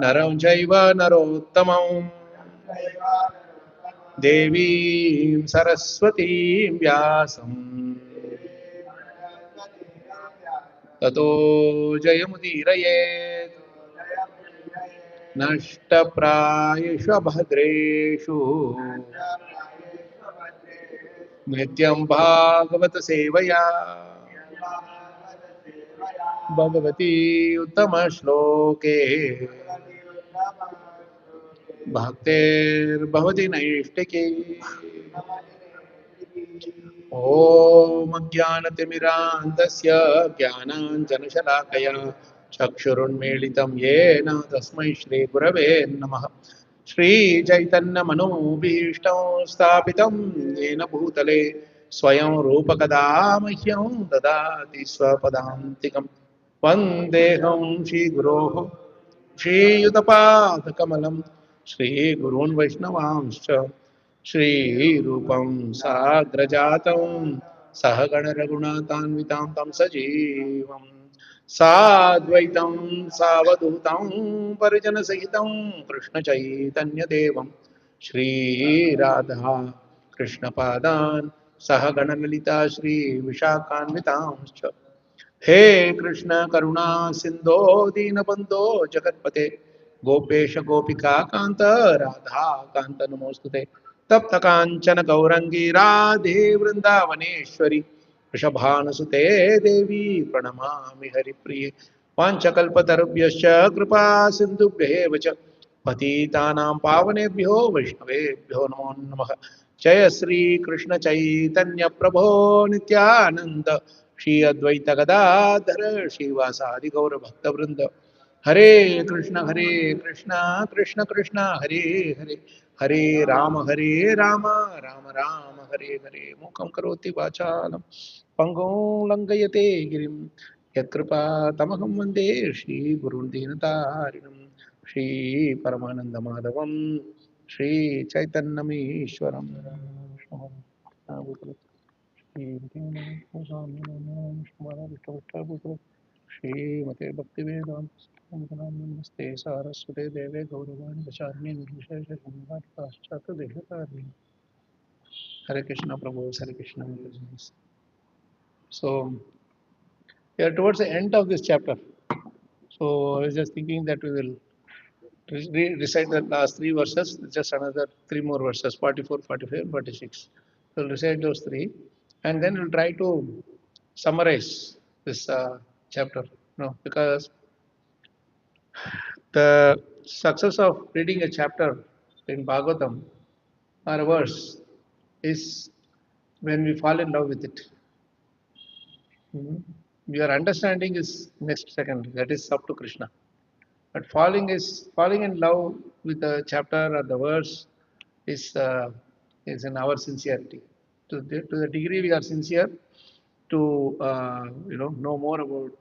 नरं चैव नरोत्तमं देवीं सरस्वतीं व्यासं ततो जयमुदीरयेत् नष्टप्रायेषु भद्रेषु नित्यं भागवत सेवया भगवती उत्तमश्लोके भक्तिर्भवति नैष्टिकी। ॐ अज्ञानतिमिरान्धस्य ज्ञानाञ्जनशलाकया चक्षुरुन्मीलितं येन तस्मै श्रीगुरवे नमः। श्रीचैतन्यमनोभीष्टं स्थापितं येन भूतले स्वयं रूपकदा मह्यं ददाति स्वपदान्तिकं। वन्देऽहं श्रीगुरोः श्रीयुतपादकमलं श्रीगुरून् वैष्णवांश्च श्रीरूपं साग्रजातं सहगणरघुनाथान्वितां तं सजीवं साद्वैतं सावधूतं परिजनसहितं कृष्णचैतन्यदेवं श्रीराधा कृष्णपादान् सहगणललिता श्रीविशाखान्वितांश्च। हे कृष्ण करुणा सिंधो दीनबंधो जगतपते गोपेश गोपिका कांत राधा कांत नमोस्तुते तप्त कांचन गौरंगी राधे वृंदावनेश्वरी वृषभानुसुते देवी प्रणमामि हरिप्रिये वाञ्छकल्पतरुभ्यश्च कृपा सिन्धुभ्येव च पतितानां पावनेभ्यो वैष्णवेभ्यो नमो नमः। जय श्री कृष्ण चैतन्य प्रभो नित्यानंद श्री अद्वैत गदाधर श्रीवासादि गौर भक्तवृंद हरे कृष्ण कृष्ण कृष्ण हरे हरे हरे राम राम राम हरे हरे मूकं करोति वाचालं पंगुं लंघयते गिरिं यत्कृपा तमहं वन्दे श्रीगुरुं दीनतारिणं श्री परमानंद माधवं श्री चैतन्यमीश्वरं श्रीमते भक्तिवेदान्ते सारस्वते देवे गौरवाणी प्रचारिणे निर्विशेष पाश्चात्य Hare Krishna Prabhu, Hare Krishna. So, we are towards the end of this chapter. So, I was just thinking that we will recite the last three verses, just another three more verses 44, 45, and 46. So, we'll recite those three and then we'll try to summarize this chapter. No, because the success of reading a chapter in Bhagavatam or a verse is when we fall in love with it. Your understanding is next second. That is up to Krishna. But falling in love with the chapter or the verse is in our sincerity. To the degree we are sincere to know more about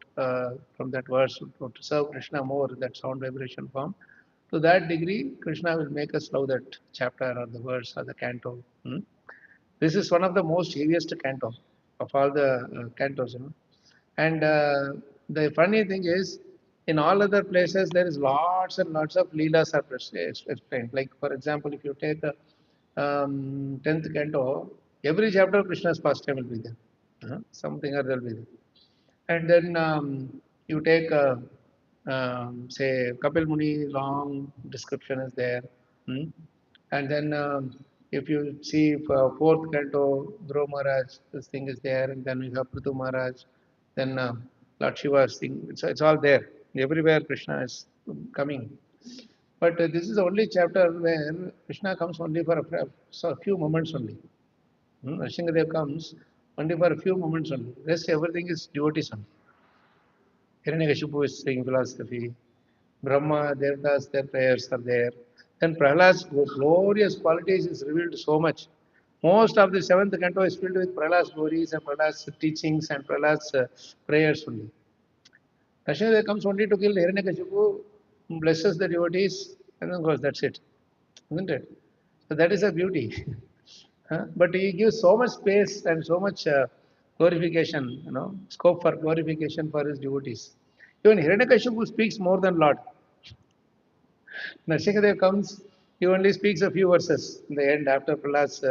from that verse to serve Krishna more in that sound vibration form. To that degree, Krishna will make us love that chapter or the verse or the canto. This is one of the most heaviest canto of all the cantos. And the funny thing is, in all other places, there is lots and lots of leelas are explained. Like, for example, if you take the 10th canto, every chapter Krishna's pastime will be there. Something or there will be there. And then you take, say, Kapil Muni, long description is there. And then if you see fourth canto, Dhruva Maharaj, this thing is there. And then we have Prithu Maharaj. Then Lord Shiva's thing. It's all there. Everywhere Krishna is coming. But this is the only chapter where Krishna comes only for a few moments only. Nrsimhadev comes only for a few moments only. Rest everything is devotees only. Hiranyakashipu is saying philosophy. Brahma, Devdas, their prayers are there. Then Prahlad's glorious qualities is revealed so much. Most of the seventh canto is filled with Prahlad's glories and Prahlad's teachings and Prahlad's prayers only. Nrsimhadev comes only to kill Hiranyakashipu, blesses the devotees, and then goes. That's it. Isn't it? So that is a beauty. But he gives so much space and so much glorification, scope for glorification for his devotees. Even Hiranyakashipu speaks more than Lord. Narsingadev comes, he only speaks a few verses in the end after Prahlad's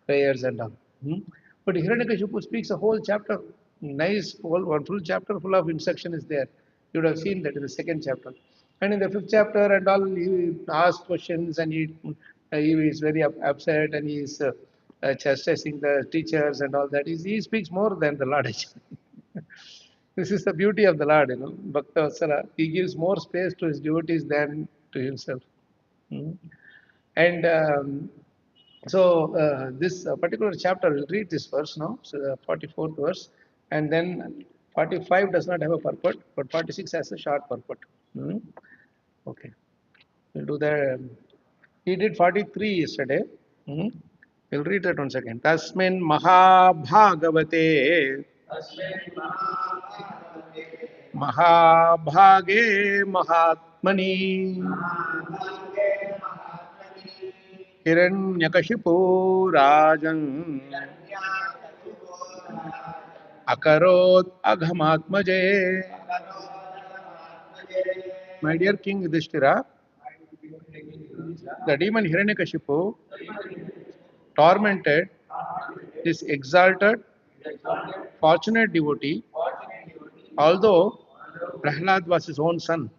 prayers and all. Hmm? But Hiranyakashipu speaks a whole chapter, nice, whole one full chapter full of instruction is there. You would have seen that in the second chapter. And in the fifth chapter and all, he asks questions and he is very upset and he is chastising the teachers and all that. He speaks more than the Lord actually. This is the beauty of the Lord, Bhakta Vatsala. He gives more space to his devotees than to himself. Mm. And this particular chapter, we'll read this verse now, so the 44th verse, and then 45 does not have a purport, but 46 has a short purport. Mm. Okay, we'll do that. He did 43 yesterday. Mm. We'll read that once again. Tasmin Mahabhagavate महाभागे महात्मनि हिरण्यकशिपो राजन् अकरोत् अघमात्मजे. My dear King Yudhishthira, the demon Hiranyakashipu tormented this exalted, fortunate devotee, although Prahlad was his own son.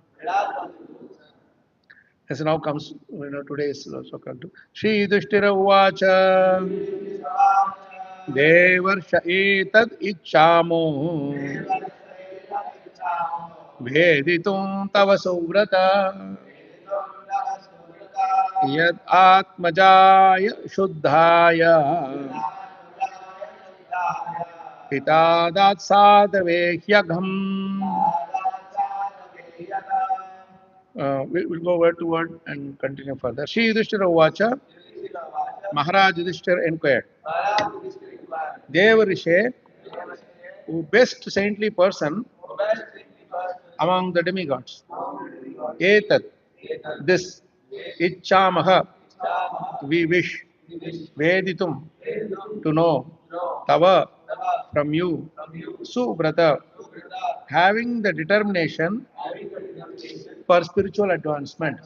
As now comes, today is also come to Shri Yudhishthira Uvacha Devarsha etad ichchamo Veditum tava suvrata Yad atmajaya shuddhaya Pitadat sadhavehyagam. We'll go word to word and continue further. Shri Yudhishthira Uvacha Maharaj Yudhishthira inquired, Devarishe, who best saintly person among the demigods. Etat, this, Ichchamaha, we wish, Veditum, to know, Tava, from you, Subrata, having the determination for spiritual advancement.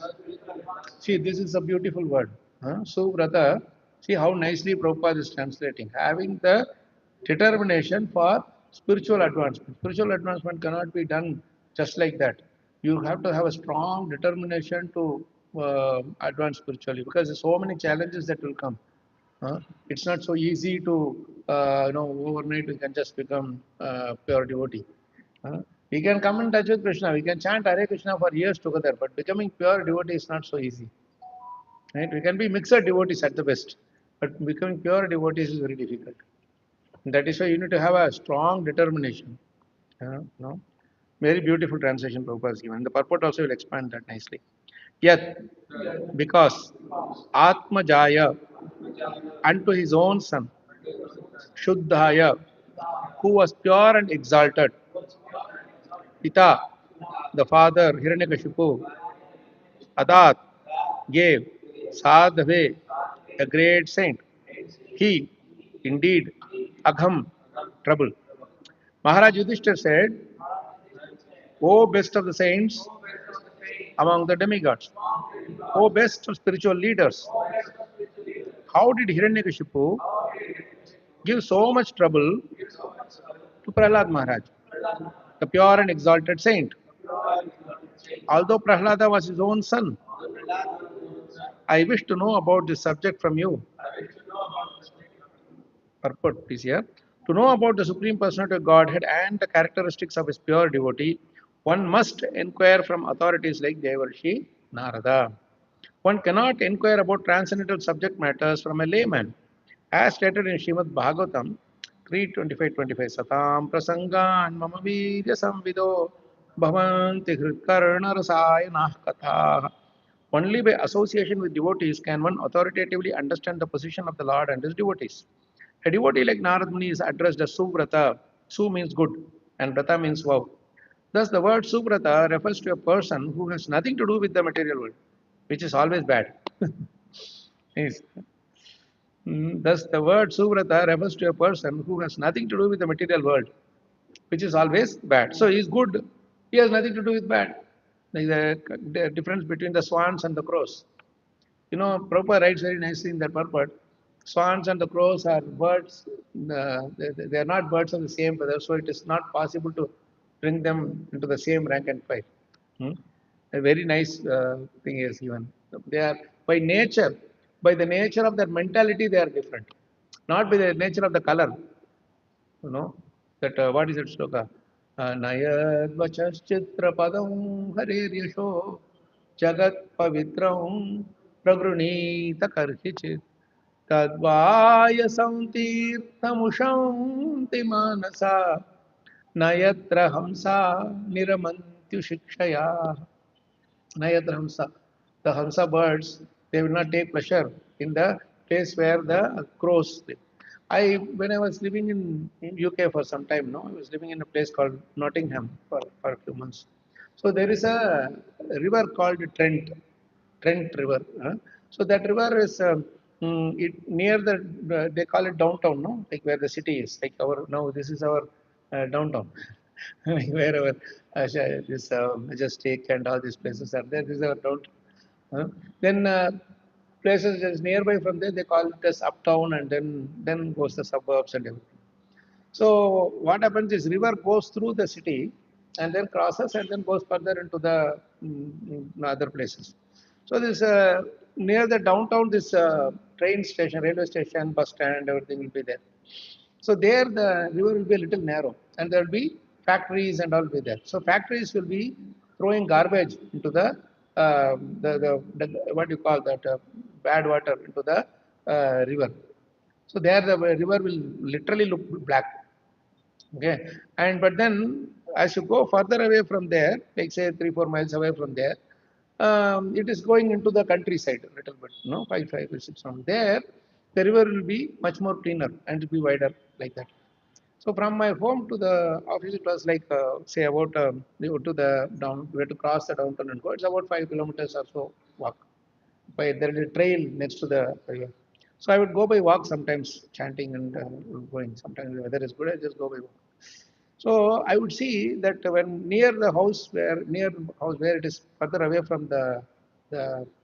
See, this is a beautiful word. Subrata, see how nicely Prabhupada is translating. Having the determination for spiritual advancement. Spiritual advancement cannot be done just like that. You have to have a strong determination to advance spiritually because there's so many challenges that will come. It's not so easy to, overnight we can just become pure devotee. We can come in touch with Krishna, we can chant Hare Krishna for years together, but becoming pure devotee is not so easy. Right? We can be mixed devotees at the best, but becoming pure devotees is very difficult. That is why you need to have a strong determination. No? Very beautiful translation Prabhupada has given. The purport also will expand that nicely. Yet, because Atma Jaya, unto his own son, Shuddhaya, who was pure and exalted, Pita, the father, Hiranyakashipu, Adat, gave, Sadhave, a great saint. He, indeed, Agham, trouble. Maharaj Yudhishthir said, O best of the saints among the demigods, O best of spiritual leaders, how did Hiranyakashipu give so much trouble to Prahlad Maharaj, the pure and exalted saint? Although Prahlada was his own son, I wish to know about this subject from you. Purport is here. To know about the Supreme Personality of Godhead and the characteristics of his pure devotee, one must inquire from authorities like Devarshi Narada. One cannot inquire about transcendental subject matters from a layman. As stated in Srimad Bhagvatam 3:25-25, Satam prasangan mama virya samvido bhavanti hritkarna rasayanah katha. Only by association with devotees can one authoritatively understand the position of the Lord and his devotees. A devotee like Narad Muni is addressed as Suvrata. Su means good and Vrata means vow. Thus, the word Suvrata refers to a person who has nothing to do with the material world, which is always bad. Yes. Thus, the word Suvrata refers to a person who has nothing to do with the material world, which is always bad. So, he is good. He has nothing to do with bad. Like the difference between the swans and the crows. Prabhupada writes very nicely in that purport. Swans and the crows are birds. They are not birds of the same feather, so it is not possible to bring them into the same rank and file. Hmm? A very nice thing is given. They are by nature, by the nature of their mentality, they are different. Not by the nature of the color. You know that what is it sloka? Nayad vachaschitra padam hareryasho jagat pavitram pragrunita karhichit tadvaya samtirthamushanti manasa nayatra hamsa niramantyu shikshaya. Nayatra hamsa. The hamsa birds, they will not take pleasure in the place where the crows live. When I was living in UK for some time, no, I was living in a place called Nottingham for a few months. So there is a river called Trent River. So that river is near they call it downtown, no, like where the city is. Like our now, this is our downtown, like wherever this Majestic and all these places are there. This is our downtown. Then places just nearby from there, they call it as uptown, and then goes the suburbs and everything. So what happens is river goes through the city and then crosses and then goes further into the other places. So this near the downtown, this train station, railway station, bus stand, everything will be there. So there the river will be a little narrow and there will be factories and all will be there. So factories will be throwing garbage into the what do you call that bad water into the river. So there the river will literally look black. Okay, and but then as you go further away from there, like say 3 4 miles away from there, it is going into the countryside a little bit, 5 5 6 from there, the river will be much more cleaner and it will be wider like that. So from my home to the office, it was like say about to the down. We had to cross the downtown and go. It's about 5 kilometers or so walk. By there is a trail next to the river. So I would go by walk sometimes, chanting and going. Sometimes the weather is good, I just go by walk. So I would see that when near the house where it is further away from the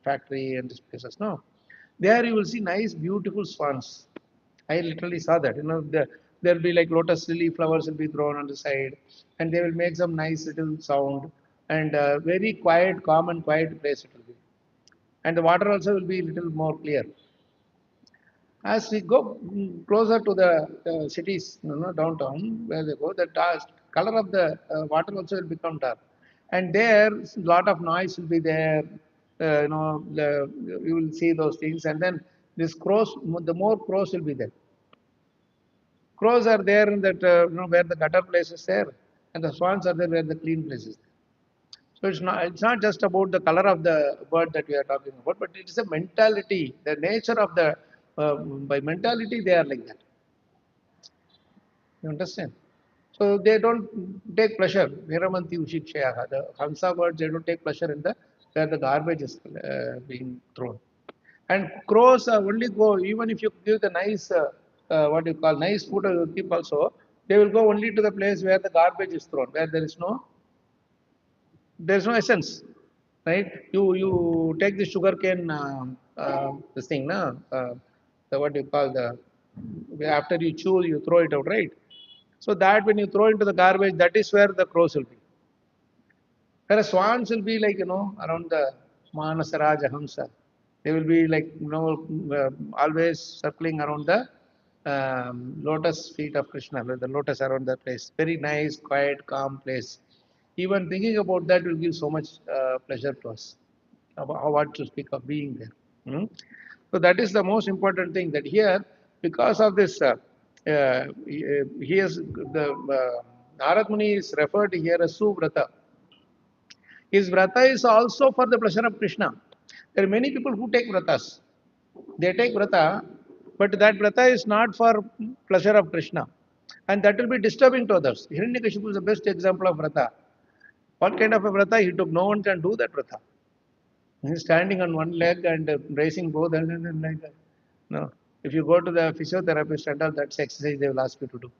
factory and these places, no, there you will see nice, beautiful swans. I literally saw that. There'll be like lotus lily flowers will be thrown on the side, and they will make some nice little sound, and very quiet, calm and quiet place it will be. And the water also will be little more clear. As we go closer to the cities, downtown, where they go, the color of the water also will become dark. And there, a lot of noise will be there. You will see those things. And then this crows, the more crows will be there. Crows are there in that, where the gutter place is there. And the swans are there where the clean place is there. So it's not just about the color of the bird that we are talking about, but it is a mentality, the nature of the by mentality they are like that. You understand? So they don't take pleasure. Viramanti Ushikshayaha. The Hamsa birds, they don't take pleasure in the where the garbage is being thrown. And crows only go, even if you give the nice, what you call, nice food keep also, they will go only to the place where the garbage is thrown, where there is no essence, right? You take the sugar cane, this thing, na, the what you call the after you chew, you throw it out, right? So that when you throw into the garbage, that is where the crows will be. Whereas swans will be like, around the Manasaraja Hamsa. They will be like, always circling around the lotus feet of Krishna, the lotus around that place. Very nice, quiet, calm place. Even thinking about that will give so much pleasure to us. About what to speak of being there. Hmm? So that is the most important thing that here, because of this, he is the Narad Muni is referred here as Suvrata. His vrata is also for the pleasure of Krishna. There are many people who take vratas. They take vrata, but that vrata is not for pleasure of Krishna. And that will be disturbing to others. Hiranyakashipu is the best example of vrata. What kind of a vrata he took? No one can do that vrata. He's standing on one leg and raising both and like that. No. If you go to the physiotherapist and all, that's exercise they will ask you to do.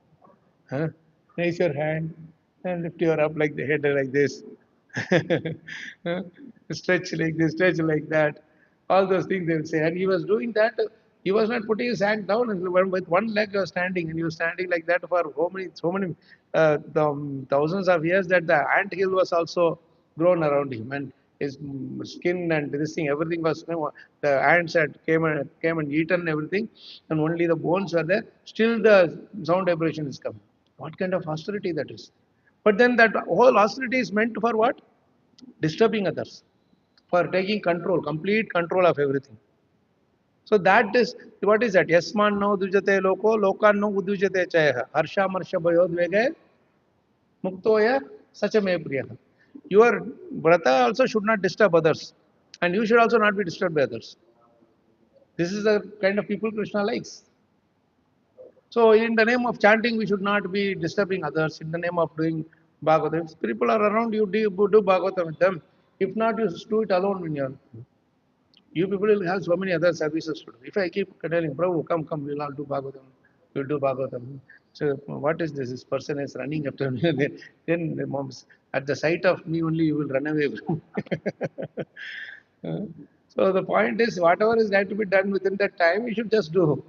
Huh? Raise your hand and lift your up like the head like this. Stretch like this, stretch like that. All those things they will say. And he was doing that. He was not putting his hand down. And with one leg he was standing, and he was standing like that for so many thousands of years that the ant hill was also grown around him, and his skin and this thing, everything was. The ants had came and eaten everything, and only the bones were there. Still, the sound vibration is coming. What kind of austerity that is? But then that whole austerity is meant for what? Disturbing others, for taking control, complete control of everything. So that is what is that? Yasman no dujate loko, lokan no udujate chaya. Harsha marsha bhayodvege, muktoya sachame priya. Your brata also should not disturb others. And you should also not be disturbed by others. This is the kind of people Krishna likes. So, in the name of chanting, we should not be disturbing others. In the name of doing Bhagavatam, if people are around you, do Bhagavatam with them. If not, you just do it alone in your. You people will have so many other services to do. If I keep telling Prabhu, come, come, we'll all do Bhagavatam. We'll do Bhagavatam. So, what is this? This person is running after me. Then the moms, at the sight of me only, you will run away. Uh, so the point is, whatever is going to be done within that time, we should just do.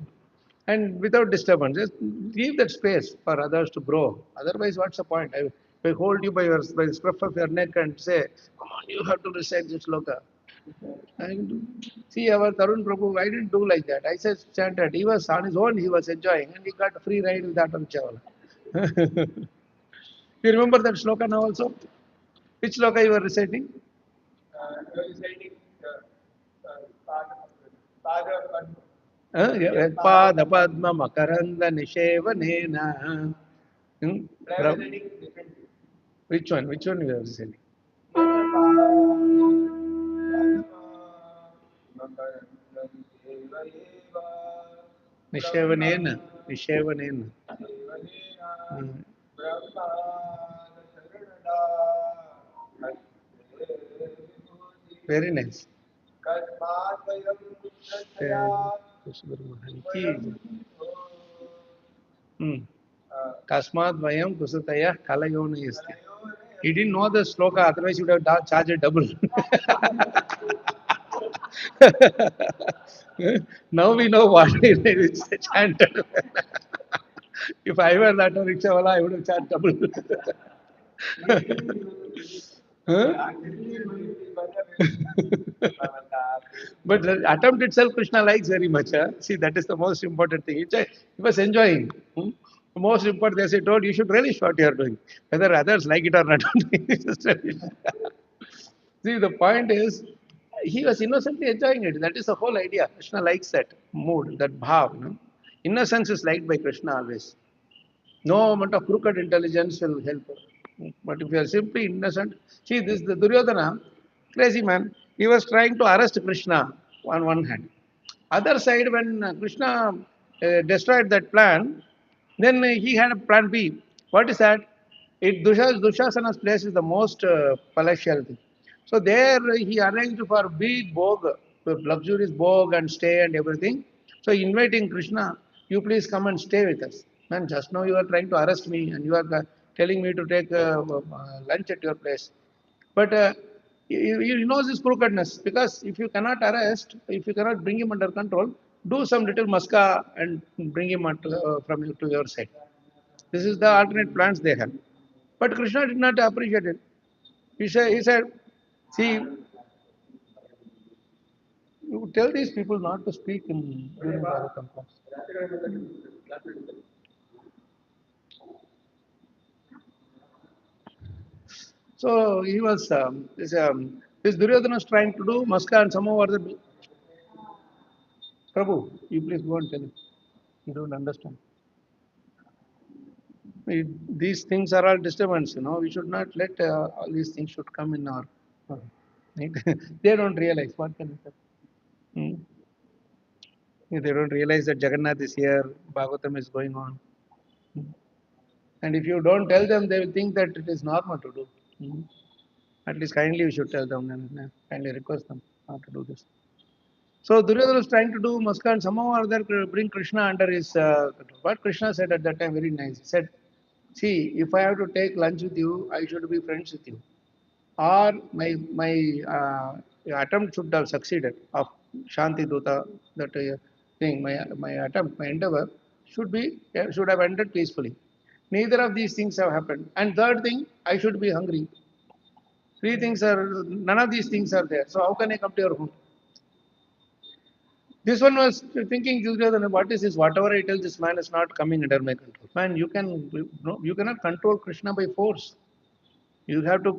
And without disturbance, just leave that space for others to grow. Otherwise, what's the point? I hold you by the scruff of your neck and say, come on, you have to recite this sloka. And see, our Tarun Prabhu, I didn't do like that. I said chanted. He was on his own, he was enjoying, and he got a free ride with that on Chavala. You remember that sloka now also? Which sloka you were reciting? Padma Makaranda Nishevanena. Hmm? Which one? Which one you are reciting? Nishevanena. Nishevanena. Hmm. Very nice. Hmm. Kasmat Vayam Kusataya Kalayona Yasti. He didn't know the sloka, otherwise he would have charged double. Now we know what it's chanted. If I were that rickshawala, I would have charged double. Huh? But the attempt itself, Krishna likes very much. Huh? See, that is the most important thing. He was enjoying. Hmm? The most important, as I told, you should relish what you are doing. Whether others like it or not, just relish. See, the point is, he was innocently enjoying it. That is the whole idea. Krishna likes that mood, that bhav. No? Innocence is liked by Krishna always. No amount of crooked intelligence will help. But if you are simply innocent, see this the Duryodhana, crazy man. He was trying to arrest Krishna on one hand. Other side, when Krishna destroyed that plan, then he had a plan B. What is that? Dushasana's place is the most palatial thing. So there he arranged for big bog, luxurious bog and stay and everything. So inviting Krishna, you please come and stay with us. Man, just now you are trying to arrest me and you are telling me to take lunch at your place. But he knows his crookedness because if you cannot arrest, if you cannot bring him under control, do some little maska and bring him from you to your side. This is the alternate plans they have. But Krishna did not appreciate it. He said, see, you tell these people not to speak in during Bhagavatam class. So he was this Duryodhana was trying to do maska and somehow or other. Prabhu, you please go and tell him. You don't understand. These things are all disturbance. We should not let all these things should come in our. Right? They don't realize what can happen. Hmm? They don't realize that Jagannath is here, Bhagavatam is going on. Hmm. And if you don't tell them, they will think that it is normal to do. Hmm. At least kindly you should tell them and kindly request them not to do this. So Duryodhana was trying to do Maska and somehow or other bring Krishna under his control. But Krishna said at that time very nice. He said, see, if I have to take lunch with you, I should be friends with you. or my attempt should have succeeded of Shanti Duta, that thing, my attempt, my endeavor should have ended peacefully. Neither of these things have happened. And third thing, I should be hungry. None of these things are there. So how can I come to your home? This one was thinking, what is this? Whatever I tell this man is not coming under my control. Man, you cannot control Krishna by force. You have to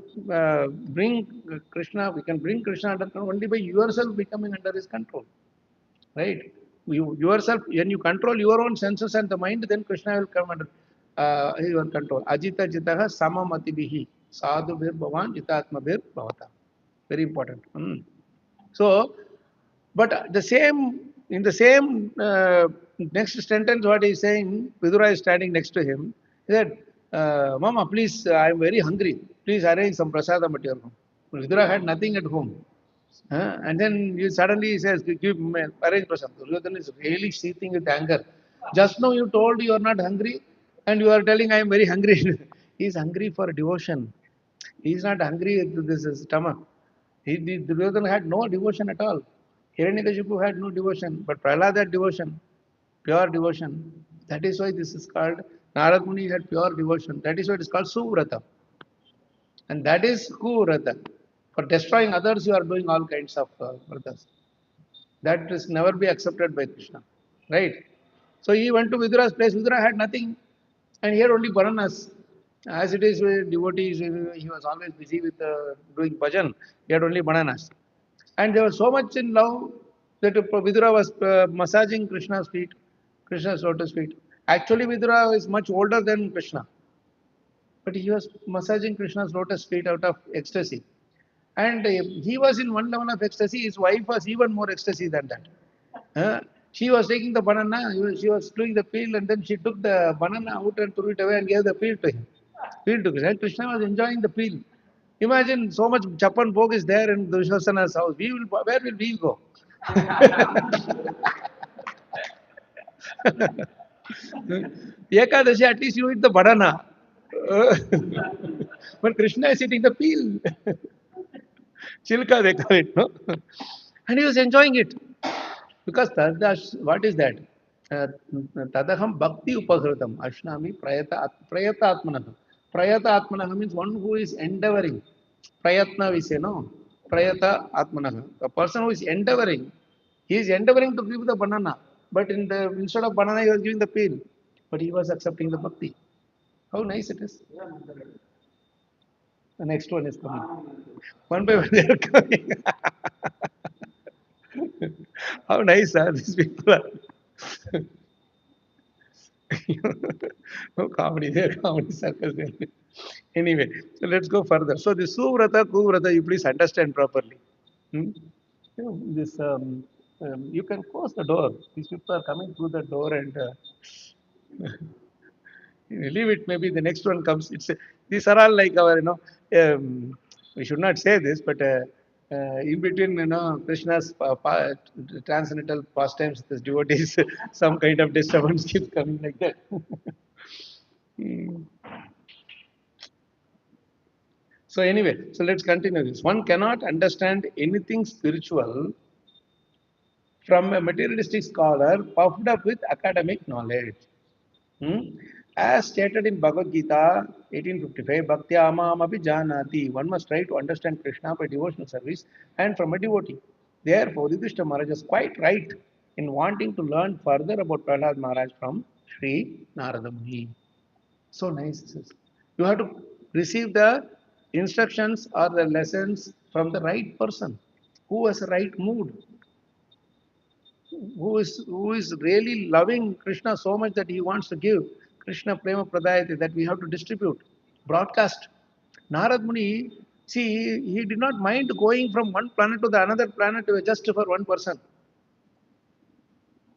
bring Krishna. We can bring Krishna under control only by yourself becoming under his control, right? You yourself, when you control your own senses and the mind, then Krishna will come under your control. Ajita jitaha samamatibihi sadhu bir bhavan jitatma bir bhavata. Very important. So, but the same in the same next sentence, what he is saying, Vidura is standing next to him. He said, "Mama, please, I am very hungry. Please arrange some prasadam at your home." Vidura had nothing at home. And then suddenly he says, "Give me arrange prasadam." Duryodhana is really seething with anger. Just now you told you are not hungry, and you are telling I am very hungry. He is hungry for devotion. He is not hungry with this stomach. Duryodhana had no devotion at all. Hiranyakashipu had no devotion, but Prahlad had devotion, pure devotion. That is why this is called, Narad Muni had pure devotion. That is why it is called Suvrata. And that is Kuvrata. For destroying others, you are doing all kinds of vratas. That is never be accepted by Krishna. Right? So he went to Vidura's place. Vidura had nothing. And here only bananas. As it is with devotees, he was always busy with doing bhajan. He had only bananas. And they were so much in love that Vidura was massaging Krishna's feet, Krishna's lotus feet. Actually, Vidura is much older than Krishna, but he was massaging Krishna's lotus feet out of ecstasy. And he was in one level of ecstasy. His wife was even more ecstasy than that. She was taking the banana, she was doing the peel, and then she took the banana out and threw it away and gave the peel to him. Peel to Krishna. And Krishna was enjoying the peel. Imagine so much chapan bhog is there in Dushasana's house. Where will we go? Ekadashi, at least you eat the banana. But Krishna is eating the peel. Chilka, they call it, no? And he was enjoying it. Because what is that? Tadaham bhakti upahritam ashnami prayata atmanah. Prayata atmanah means one who is endeavoring. Prayatna we say, no? Prayata atmanah. A person who is endeavoring. He is endeavoring to give the banana. But instead of banana, he was giving the peel. But he was accepting the bhakti. How nice it is. The next one is coming. One by one they are coming. How nice are these people are. No comedy there, comedy circus there. Anyway, so let's go further. So the Suvrata, Kuvrata, you please understand properly. This you can close the door. These people are coming through the door and leave it. Maybe the next one comes. These are all like our, we should not say this, but in between, Krishna's transcendental pastimes, this devotees, some kind of disturbance keeps coming like that. Hmm. So anyway, so let's continue this. One cannot understand anything spiritual from a materialistic scholar puffed up with academic knowledge. Hmm? As stated in Bhagavad Gita 1855, Bhaktya amamapi janati. One must try to understand Krishna by devotional service and from a devotee. Therefore, Yudhishthira Maharaj is quite right in wanting to learn further about Prahlad Maharaj from Sri Narada Muni. So nice this is. You have to receive the instructions or the lessons from the right person who has the right mood, who is really loving Krishna so much that he wants to give Krishna Prema Pradayate, that we have to distribute, broadcast. Narad Muni, see, he did not mind going from one planet to the another planet just for one person.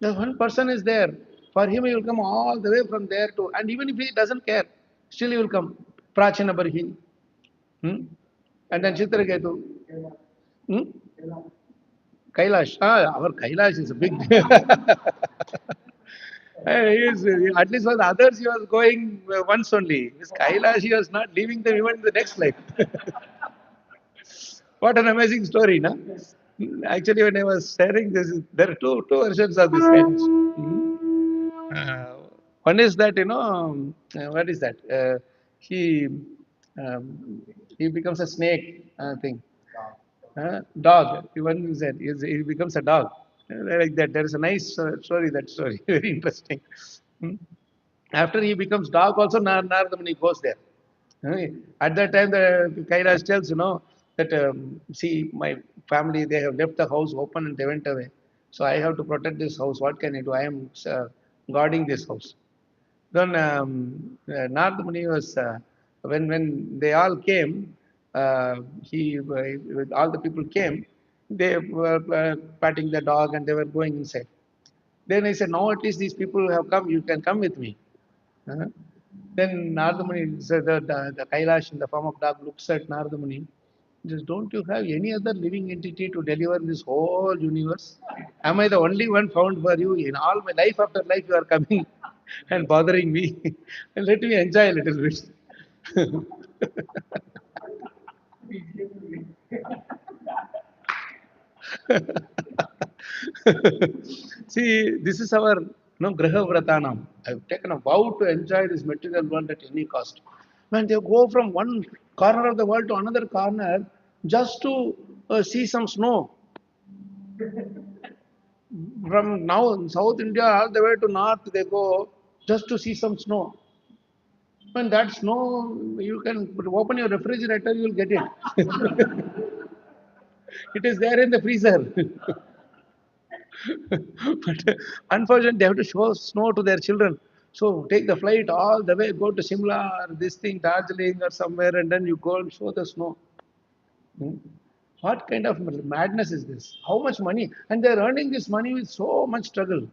The one person is there. For him, he will come all the way from there to, and even if he doesn't care, still he will come. Prachina Barhi. And then Chitraketu. Hmm? Kailash. Our Kailash is a big. At least for the others, he was going once only. This Kailash, he was not leaving them even in the next life. What an amazing story, no? Actually, when I was sharing this, there are two versions of this kind. Uh, One is that what is that? Um, he becomes a snake thing. Dog. One is that he becomes a dog. Like that. There is a nice story. That story very interesting. Hmm. After he becomes dog, also Narada Muni goes there. At that time, the Kailash tells, that see, my family, they have left the house open and they went away. So I have to protect this house. What can I do? I am guarding this house. Then Narada Muni was, when they all came, with all the people came, they were patting the dog and they were going inside. Then I said, now at least these people have come, you can come with me. Uh, Then Narada Muni, the Kailash in the form of dog looks at Narada Muni. Just don't you have any other living entity to deliver this whole universe? Am I the only one found for you? In all my life after life, you are coming and bothering me. And let me enjoy a little bit. See, this is our Graha Vratanam. I've taken a vow to enjoy this material world at any cost. When they go from one corner of the world to another corner just to see some snow, from now in South India all the way to north, they go just to see some snow. When that snow, you can open your refrigerator, you will get it. It is there in the freezer. But unfortunately, they have to show snow to their children. So take the flight all the way, go to Shimla or this thing, Darjeeling or somewhere, and then you go and show the snow. Hmm. What kind of madness is this? How much money? And they're earning this money with so much struggle.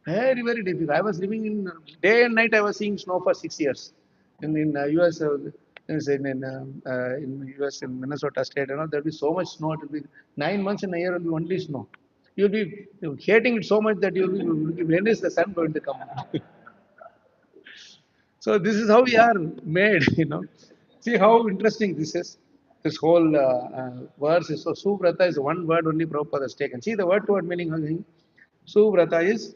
Very, very difficult. I was living in day and night. I was seeing snow for 6 years. In US, in US in Minnesota state, there'll be so much snow. It'll be 9 months in a year. Will be only snow. You'll be hating it so much that you'll be when is the sun going to come? So this is how we are made. See how interesting this is. This whole verse is so. Suvrata is one word only Prabhupada has taken. See the word to word meaning of the thing. Suvrata is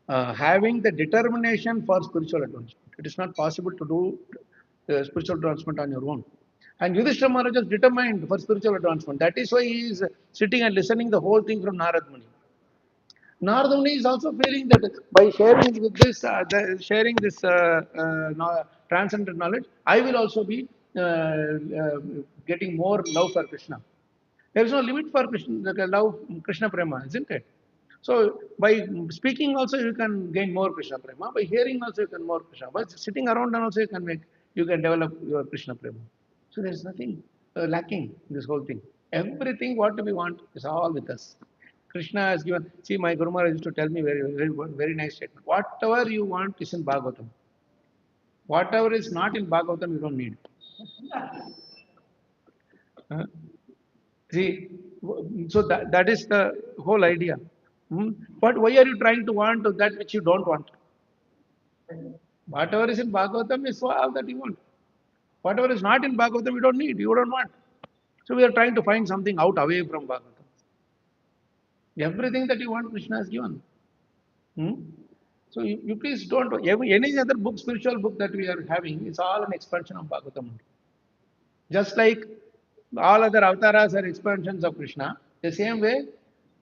having the determination for spiritual advancement. It is not possible to do spiritual advancement on your own. And Yudhishthira Maharaj is determined for spiritual advancement. That is why he is sitting and listening the whole thing from Narad Muni. Narad Muni is also feeling that by sharing with this, sharing this transcendent knowledge, I will also be getting more love for Krishna. There is no limit for Krishna, the love Krishna Prema, isn't it? So by speaking also you can gain more Krishna Prema. By hearing also you can more Krishna. By sitting around and also you can develop your Krishna Prema. So there is nothing lacking in this whole thing. Everything what we want is all with us. Krishna has given. See, my Guru Maharaj used to tell me very nice statement. Whatever you want is in Bhagavatam. Whatever is not in Bhagavatam, you don't need. Huh? See, so that is the whole idea. Hmm? But why are you trying to want that which you don't want? Whatever is in Bhagavatam is all that you want. Whatever is not in Bhagavatam, you don't need, you don't want. So we are trying to find something out away from Bhagavatam. Everything that you want, Krishna has given. Hmm? So you please don't, any other book, spiritual book that we are having, it's all an expansion of Bhagavatam. Just like all other avatars are expansions of Krishna, the same way,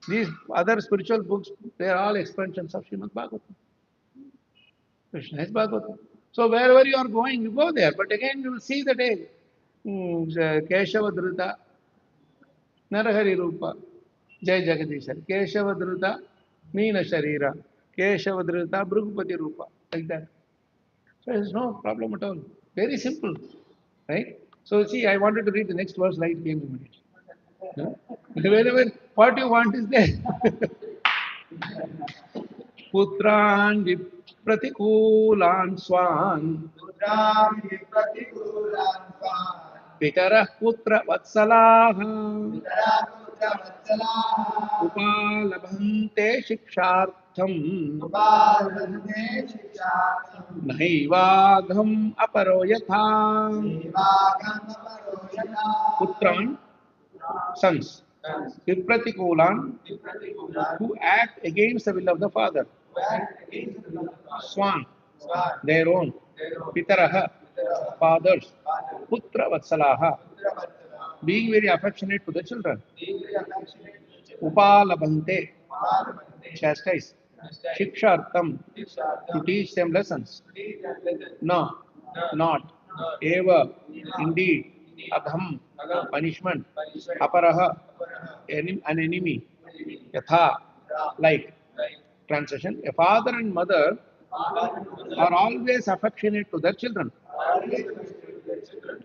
these other spiritual books, they are all expansions of Srimad Bhagavatam. Krishna is Bhagavatam. So wherever you are going, you go there. But again, you will see that Keshava Dhruta, Narahari Rupa, Jai Jagadishar, Keshava Dhruta, Meena Sharira, Keshava Dhruta, Bhrugupati Rupa, like that. So there is no problem at all. Very simple, right? So see, I wanted to read the next verse, light came immediately. No? Wherever what you want is there. पुत्रान् प्रतिकूलान् स्वान् पितरः पुत्रवत्सलाः उपालभन्ते शिक्षार्थम् नैवाघम् अपरो यथा Putran, sons. Vipratikulan, who act against the will of the father. Swan, their own. Pitaraha, fathers. Putra Vatsalaha, being very affectionate to the children. Upalabhante, chastise. Shikshartam, to teach them lessons. No, not. Eva, indeed. Adham, punishment. Aparaha, an enemy. Yatha, like. Translation: a father and mother are always affectionate to their children.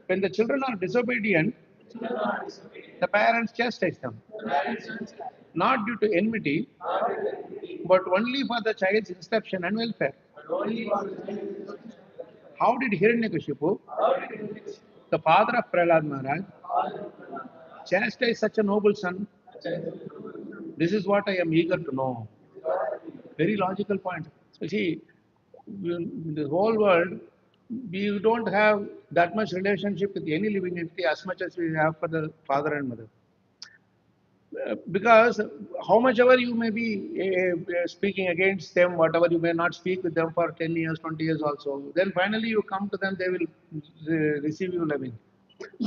When the children are disobedient, the parents chastise them, not due to enmity, but only for the child's instruction and welfare. How did Hiranyakashipu, the father of Prahlad Maharaj, chastise such a noble son? This is what I am eager to know. Very logical point. So see, in the whole world, we don't have that much relationship with any living entity as much as we have for the father and mother. Because how much ever you may be speaking against them, whatever you may not speak with them for 10 years, 20 years also, then finally you come to them, they will receive you loving.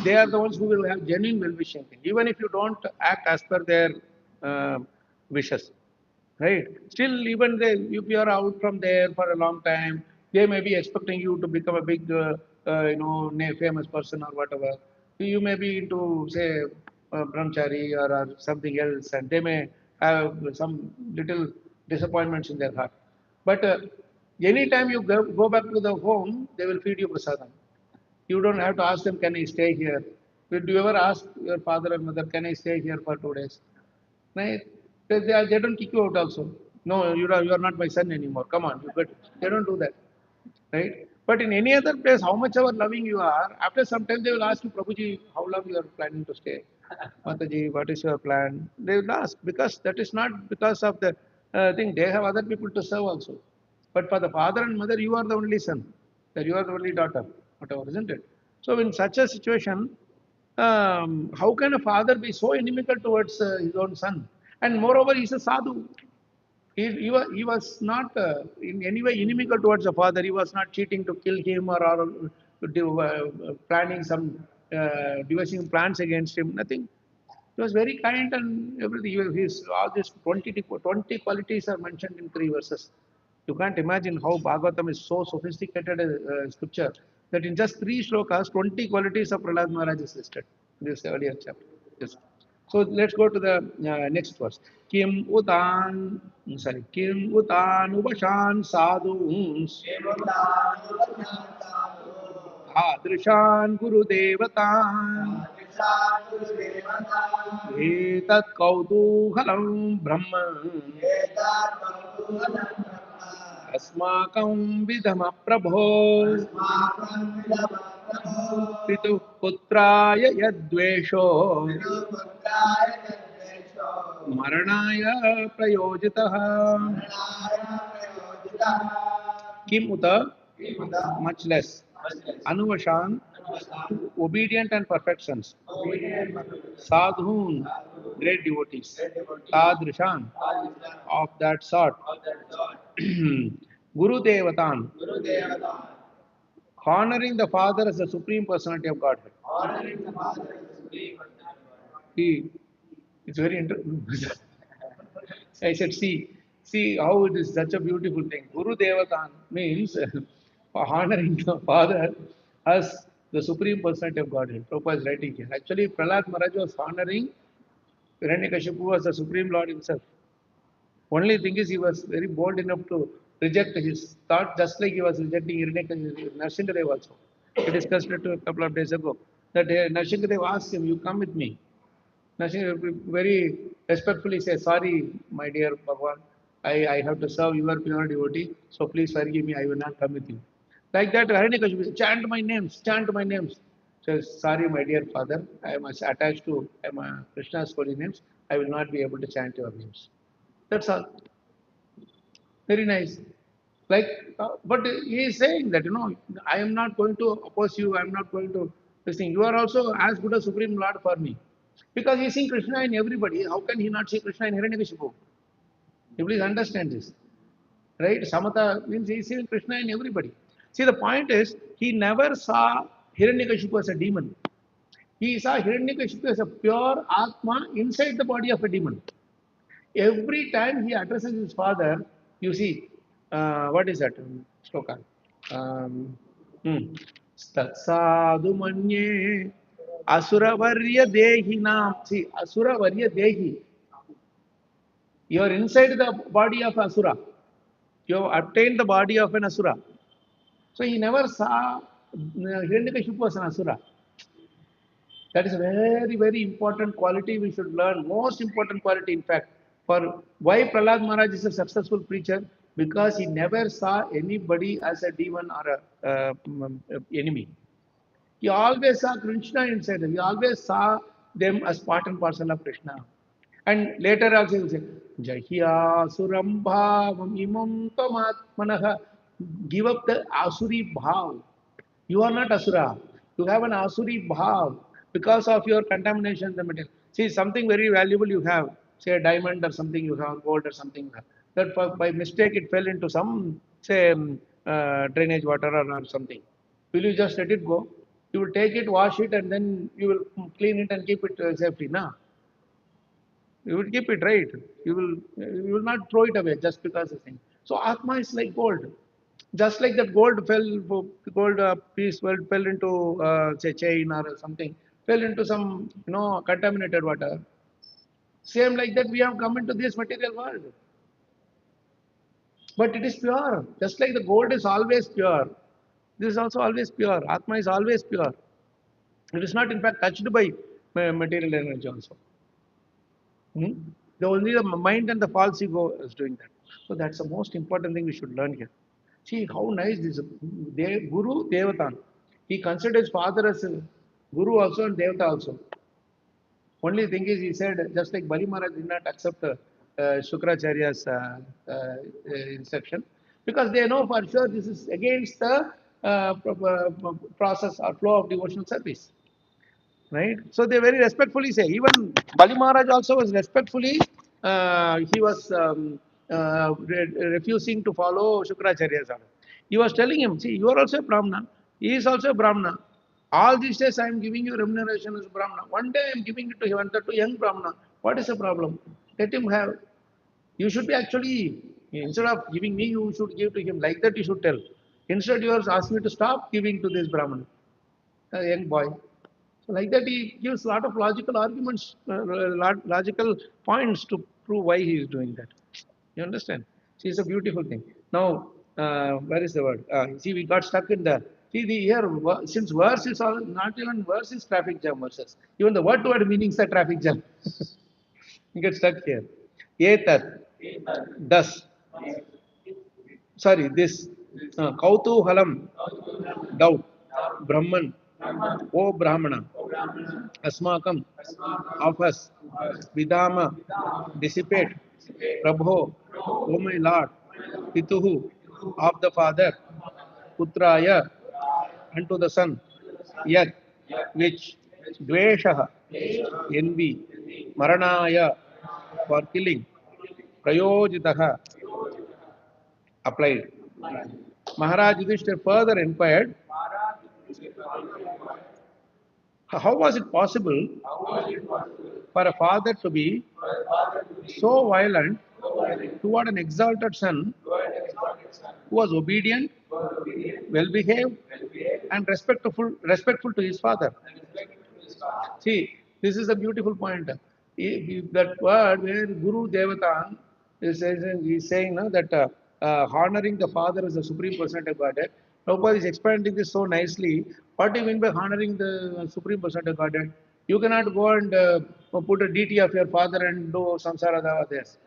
They are the ones who will have genuine well-wishing, even if you don't act as per their uh, wishes. Right? Still, even they, if you are out from there for a long time, they may be expecting you to become a big, famous person or whatever. You may be into, say, brahmachari or something else, and they may have some little disappointments in their heart. But anytime you go back to the home, they will feed you prasadam. You don't have to ask them, can I stay here? Do you ever ask your father or mother, can I stay here for 2 days? Right? They don't kick you out also. No, you are not my son anymore. Come on, you get. They don't do that, right? But in any other place, how much ever loving you are, after some time they will ask you, Prabhuji, how long you are planning to stay? Mataji, what is your plan? They will ask because that is not because of the thing. They have other people to serve also. But for the father and mother, you are the only son, that you are the only daughter, whatever, isn't it? So in such a situation, how can a father be so inimical towards his own son? And moreover, he's a sadhu. He was not in any way inimical towards the father. He was not cheating to kill him or planning some devising plans against him. Nothing. He was very kind and everything. His all these 20 qualities are mentioned in 3 verses. You can't imagine how Bhagavatam is so sophisticated scripture that in just 3 shlokas, 20 qualities of Prahlad Maharaj is listed in this earlier chapter. Yes. So let's go to the next verse. Kim utan ubashan sadhuns Adrishan Guru Devatan Etat Kautuhalam Brahman Asmakam Vidhama Prabho Pitu Putraya Yadvesho Maranaya Prayojitaha Kim Uta much less. Anuvashan, obedient and perfections. Sadhun, great devotees. Tadrishan, of that sort. Guru Devatan, honoring the Father as the Supreme Personality of Godhead. He, it's very interesting. I said, see how it is such a beautiful thing. Guru Devatan means honoring the Father as the Supreme Personality of Godhead. Prabhupada is writing here. Actually, Prahlad Maharaj was honoring Hiranyakashipu as the Supreme Lord himself. Only thing is, he was very bold enough to reject his thought, just like he was rejecting Narsingadev also. We discussed it a couple of days ago. That Narsingadev asked him, you come with me. Narsingadev very respectfully says, sorry, my dear Bhagwan, I have to serve your pure devotee, so please forgive me, I will not come with you. Like that, Hiranyakashipu, chant my names, chant my names. Says, sorry, my dear father, I am attached to Krishna's holy names, I will not be able to chant your names. That's all. Very nice. Like, but he is saying that, I am not going to oppose you. I am not going to This thing, you are also as good a Supreme Lord for me. Because he sees Krishna in everybody. How can he not see Krishna in Hiranyakashipu? You please understand this. Right? Samatha means he sees Krishna in everybody. See, the point is, he never saw Hiranyakashipu as a demon. He saw Hiranyakashipu as a pure Atma inside the body of a demon. Every time he addresses his father, you see, what is that? Shloka. Um, hmm. Tatsadu manye asuravarya dehinam. See, asuravarya dehi. You are inside the body of Asura. You have obtained the body of an Asura. So he never saw Hiranyakashipu as an Asura. That is a very, very important quality we should learn. Most important quality, in fact, for why Prahlad Maharaj is a successful preacher, because he never saw anybody as a demon or a enemy. He always saw Krishna inside them. He always saw them as part and parcel of Krishna. And later also he will say, Jahya Surambhavam imam tamatmanaha. Give up the Asuri bhav. You are not Asura. You have an Asuri bhav because of your contamination in the material. See, something very valuable you have, say a diamond or something you have, gold or something you have. That by mistake it fell into some, say, drainage water or something. Will you just let it go? You will take it, wash it, and then you will clean it and keep it safely. No, you will keep it right. You will not throw it away just because of thing. So Atma is like gold. Just like that gold piece fell into say chain or something, fell into some contaminated water. Same like that we have come into this material world, but it is pure. Just like the gold is always pure, this is also always pure. Atma is always pure. It is not in fact touched by material energy also. Hmm? The only the mind and the false ego is doing that. So that's the most important thing we should learn here. See how nice this Guru Devatan. He considered his father as a Guru also and Devata also. Only thing is, he said, just like Bali Maharaj did not accept Shukracharya's instruction, because they know for sure this is against the process or flow of devotional service. Right? So they very respectfully say. Even Bali Maharaj also was respectfully, he was refusing to follow Shukracharya's order. He was telling him, see, you are also a Brahmana. He is also a Brahmana. All these days I am giving you remuneration as a Brahmana. One day I am giving it to him, to young Brahmana. What is the problem? Let him have. You should be actually, instead of giving me, you should give to him. Like that you should tell. Instead you are asking me to stop giving to this Brahmana, a young boy. So like that, he gives a lot of logical arguments, logical points to prove why he is doing that. You understand? See, it's a beautiful thing. Now, where is the word? See, we got stuck in the. See, the here, since verse is all, not even verse is traffic jam verses. Even the word meanings are traffic jam. You get stuck here. Etat, thus, sorry, this, Kautuhalam, doubt, Brahman, O Brahmana, Asmakam, of us, Vidama, dissipate, Prabho, O my Lord, Pituhu, of the Father, Putraya, unto the Son, Yat, which, Dveshaha, envy, Maranaya, for killing, Prayojitaha, applied. Maharaj Yudhishthir further inquired, how was it possible for a father to be so violent toward an exalted son who was obedient, well behaved, and respectful to his father? See, this is a beautiful point. That word where Guru Devatan is saying no, that honoring the father as the supreme personality of Godhead. Prabhupada is expanding this so nicely. What do you mean by honoring the supreme personality of Godhead? You cannot go and put a deity of your father and do samsara dava this.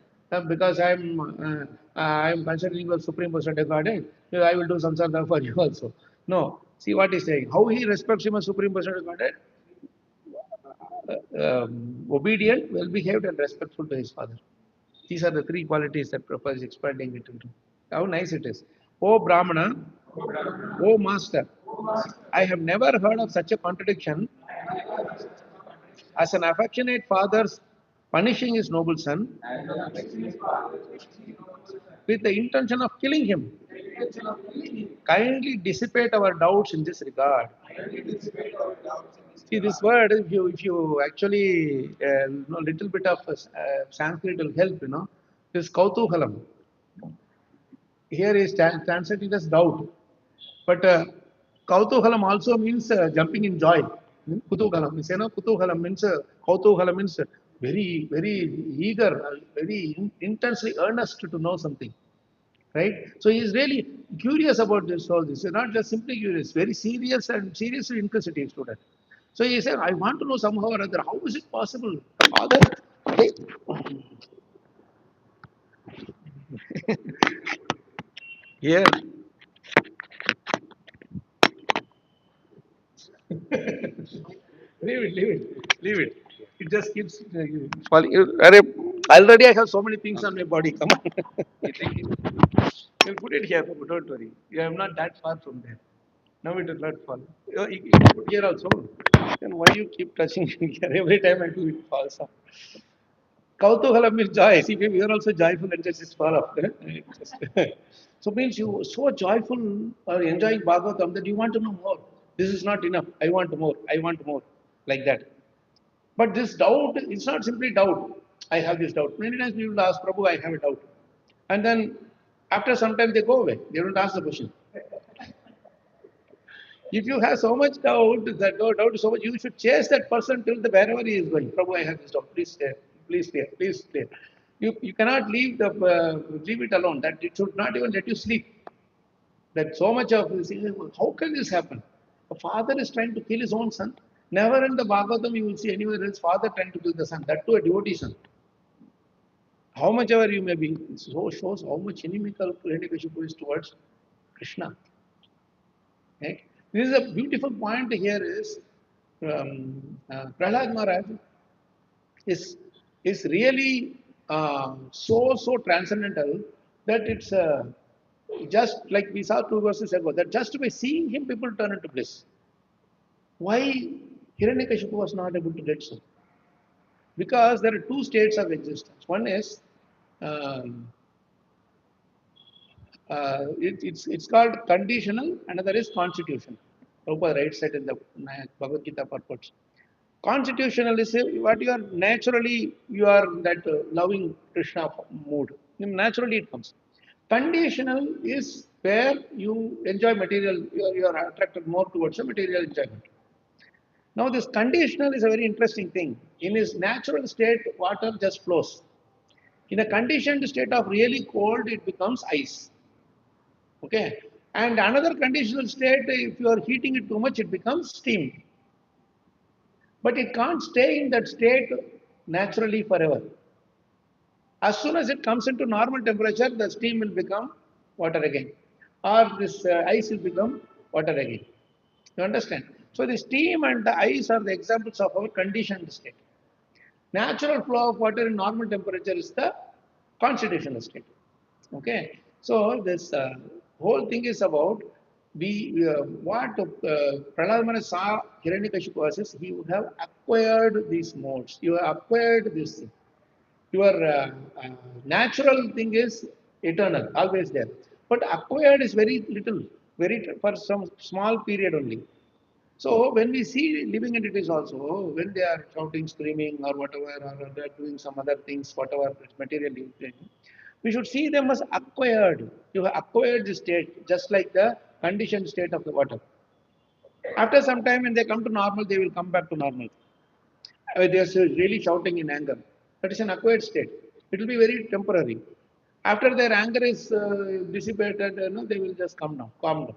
Because I'm considering you a supreme personality of Godhead, I will do samsara dava for you also. No. See what he's saying. How he respects him as supreme personality of Godhead? Obedient, well behaved, and respectful to his father. These are the three qualities that Prabhupada is expanding it into. How nice it is. O Brahmana, O Master, I have never heard of such a contradiction as an affectionate father punishing his noble son with the intention of killing him. Kindly dissipate our doubts in this regard. See this word, if you actually know little bit of Sanskrit will help. This kautuhalam. Here is translated as doubt, but kautuhalam also means jumping in joy. Kutuhalam means kutuhalam means kautuhalam means very very eager, very intensely earnest to know something. Right? So he is really curious about this all this. He's not just simply curious, very serious and seriously inquisitive student. So he said, I want to know somehow or other, how is it possible? Father, hey, here, leave it. It just keeps falling. Already I have so many things on my body. Come on. You'll put it here, Prabhu, don't worry. I am not that far from there. Now it will not fall. You can put here also. Then why you keep touching here? Every time I do it falls off. Kautuhalam means joy. See, we are also joyful and just fall off. So means you so joyful or enjoying Bhagavatam that you want to know more. This is not enough. I want more. I want more. Like that. But this doubt, it's not simply doubt. I have this doubt. Many times people ask, Prabhu, I have a doubt. And then after some time they go away. They don't ask the question. If you have so much doubt, that doubt is so much, you should chase that person till the wherever he is going. Prabhu, I have this doubt. Please stay. Please stay. Please stay. You cannot leave it alone. That it should not even let you sleep. That so much of this, how can this happen? A father is trying to kill his own son. Never in the Bhagavatam you will see anywhere else father trying to kill the son. That too a devotee son. How much ever you may be, it so shows how much inimical Hiranyakashipu is towards Krishna. Right? This is a beautiful point here is Prahlad Maharaj is really so transcendental that it's just like we saw 2 verses ago that just by seeing him people turn into bliss. Why Hiranyakashipu was not able to get so? Because there are two states of existence. One is um, it's called conditional, another is constitutional. Prabhupada writes it in the Bhagavad Gita purports. Constitutional is what you are naturally, you are that loving Krishna mood. Naturally it comes. Conditional is where you enjoy material, you are attracted more towards a material enjoyment. Now this conditional is a very interesting thing. In its natural state, water just flows. In a conditioned state of really cold, it becomes ice. Okay. And another conditional state, if you are heating it too much, it becomes steam. But it can't stay in that state naturally forever. As soon as it comes into normal temperature, the steam will become water again. Or this ice will become water again. You understand? So the steam and the ice are the examples of our conditioned state. Natural flow of water in normal temperature is the constitutional state. Okay. So this whole thing is about what Prahlad Maharaj saw Hiranyakashipu as he would have acquired these modes. You have acquired this thing. Your natural thing is eternal, always there. But acquired is very little, very for some small period only. So when we see living entities also, when they are shouting, screaming, or whatever, or they are doing some other things, whatever material thing, we should see them as acquired. You have acquired the state, just like the conditioned state of the water. After some time, when they come to normal, they will come back to normal. They are really shouting in anger. That is an acquired state. It will be very temporary. After their anger is dissipated, they will just calm down.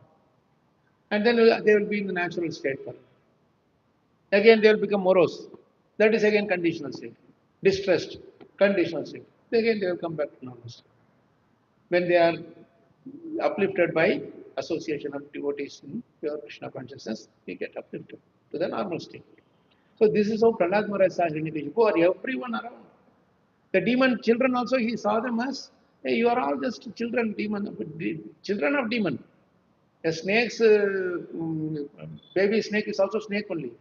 And then they will be in the natural state. Again, they will become morose. That is again conditional state. Distressed, conditional state. Again, they will come back to normal state. When they are uplifted by association of devotees in pure Krishna consciousness, we get uplifted to the normal state. So this is how Prahlad Maharaj saw Hiranyakashipu or everyone around. The demon children also, he saw them as, hey, you are all just children, children of demon. A snake's baby snake is also snake only.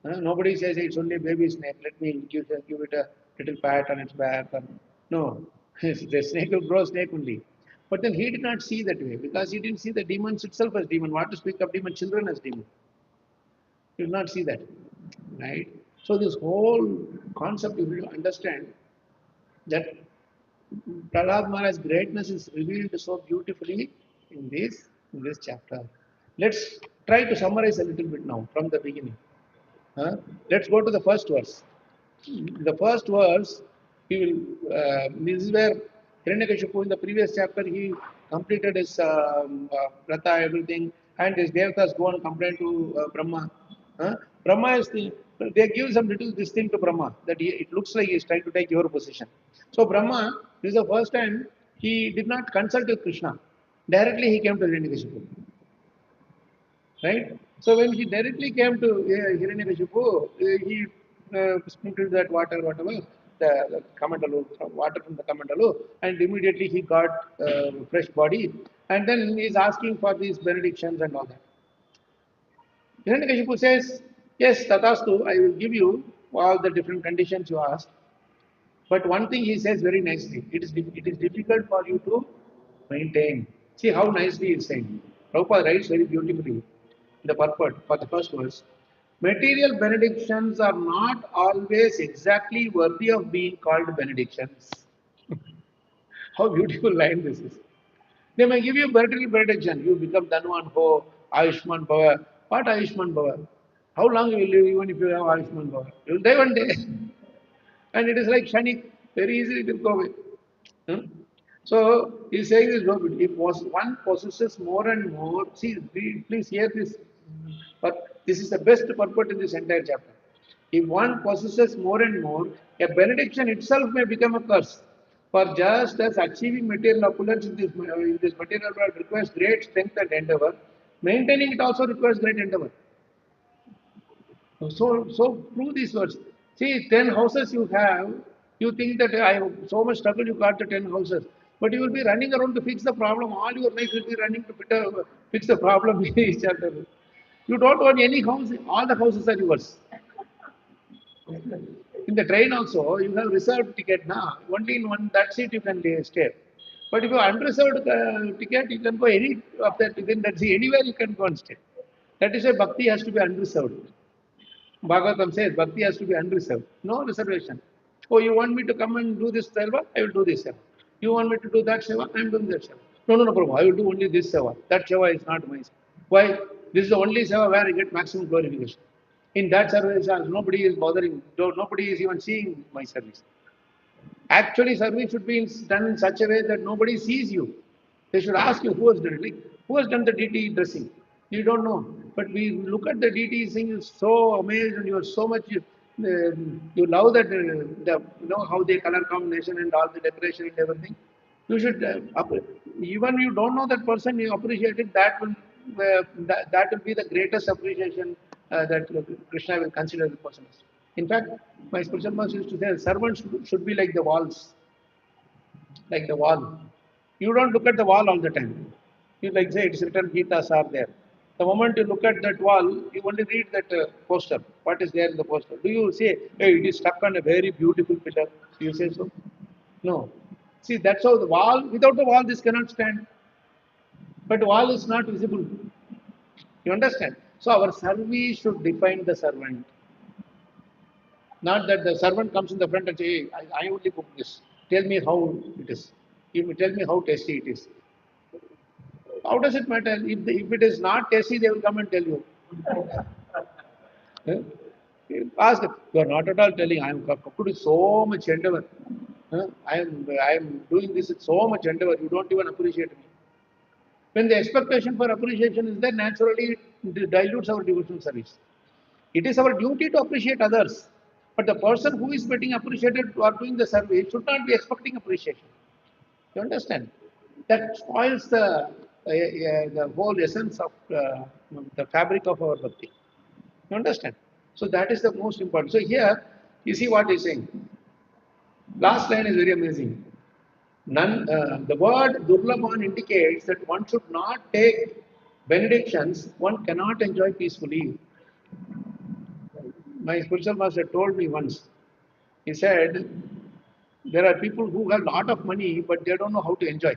Nobody says it's only a baby snake. Let me give it a little pat on its back. No, the snake will grow snake only. But then he did not see that way because he didn't see the demons itself as demon. What to speak of demon children as demon? He did not see that, right? So this whole concept, you will understand that Prahlad Maharaj's greatness is revealed so beautifully in this chapter. Let's try to summarize a little bit now from the beginning. Huh? Let's go to the first verse. The first verse, this is where Hiranyakashipu in the previous chapter, he completed his Vrata, everything, and his Devatas go and complain to Brahma. Brahma is they give some little this thing to Brahma, that it looks like he is trying to take your position. So Brahma, this is the first time he did not consult with Krishna. Directly he came to Hiranyakashipu. Right? So when he directly came to Hiranyakashipu, he sprinkled that water, whatever, the Kamandalu, water from the Kamandalu, and immediately he got fresh body. And then he is asking for these benedictions and all that. Hiranyakashipu says, yes, Tatastu, I will give you all the different conditions you asked. But one thing he says very nicely, it is difficult for you to maintain. See how nicely he is saying. Prabhupada writes very beautifully in the purport for the first verse. Material benedictions are not always exactly worthy of being called benedictions. How beautiful line this is. They may give you material benediction. You become Dhanwan Ho, Ayushman Bhava. What Ayushman Bhava? How long you will live even if you have Ayushman Bhava? You will die one day. And it is like Shanik, very easily it will go away. Hmm? So he's saying this, if one possesses more and more, see, please hear this, but this is the best purport in this entire chapter. If one possesses more and more, a benediction itself may become a curse. For just as achieving material opulence in this material world requires great strength and endeavor, maintaining it also requires great endeavor. So prove these words. See, 10 houses you have, you think that I have so much struggle, you got the 10 houses. But you will be running around to fix the problem. All your life will be running to fix the problem each other. You don't own any house, all the houses are yours. In the train also, you have reserved ticket now. Only in one that seat you can stay. But if you have unreserved ticket, you can go any of that within that seat. Anywhere you can go and stay. That is why bhakti has to be unreserved. Bhagavatam says bhakti has to be unreserved, no reservation. Oh, you want me to come and do this seva? I will do this seva. You want me to do that seva? I am doing that seva. No, no, no, Prabhu, I will do only this seva. That seva is not my seva. Why? This is the only seva where I get maximum glorification. In that service, nobody is bothering, nobody is even seeing my service. Actually, service should be done in such a way that nobody sees you. They should ask you who has done it. Like, who has done the DT dressing? You don't know. But we look at the DT thing, you're so amazed and you're so much, you love that, how they color combination and all the decoration and everything. You should, even you don't know that person, you appreciate it, that will be the greatest appreciation that Krishna will consider the person. In fact, my spiritual master used to say, servants should be like the walls, like the wall. You don't look at the wall all the time. You like say it's written Gitas are there. The moment you look at that wall, you only read that poster. What is there in the poster? Do you say, hey, it is stuck on a very beautiful pillar? Do you say so? No. See, that's how the wall, without the wall, this cannot stand. But wall is not visible. You understand? So our service should define the servant. Not that the servant comes in the front and say, hey, I only cook this. Tell me how it is. You tell me how tasty it is. How does it matter? If it is not tasty, they will come and tell you. Eh? Ask, you are not at all telling, I am cooked with so much endeavor. I am doing this with so much endeavor. You don't even appreciate me. When the expectation for appreciation is there, naturally it dilutes our devotional service. It is our duty to appreciate others. But the person who is getting appreciated or doing the service should not be expecting appreciation. You understand? That spoils the whole essence of the fabric of our bhakti. You understand? So that is the most important. So here, you see what he's saying. Last line is very amazing. The word Durlabhan indicates that one should not take benedictions, one cannot enjoy peacefully. My spiritual master told me once, he said, there are people who have a lot of money, but they don't know how to enjoy.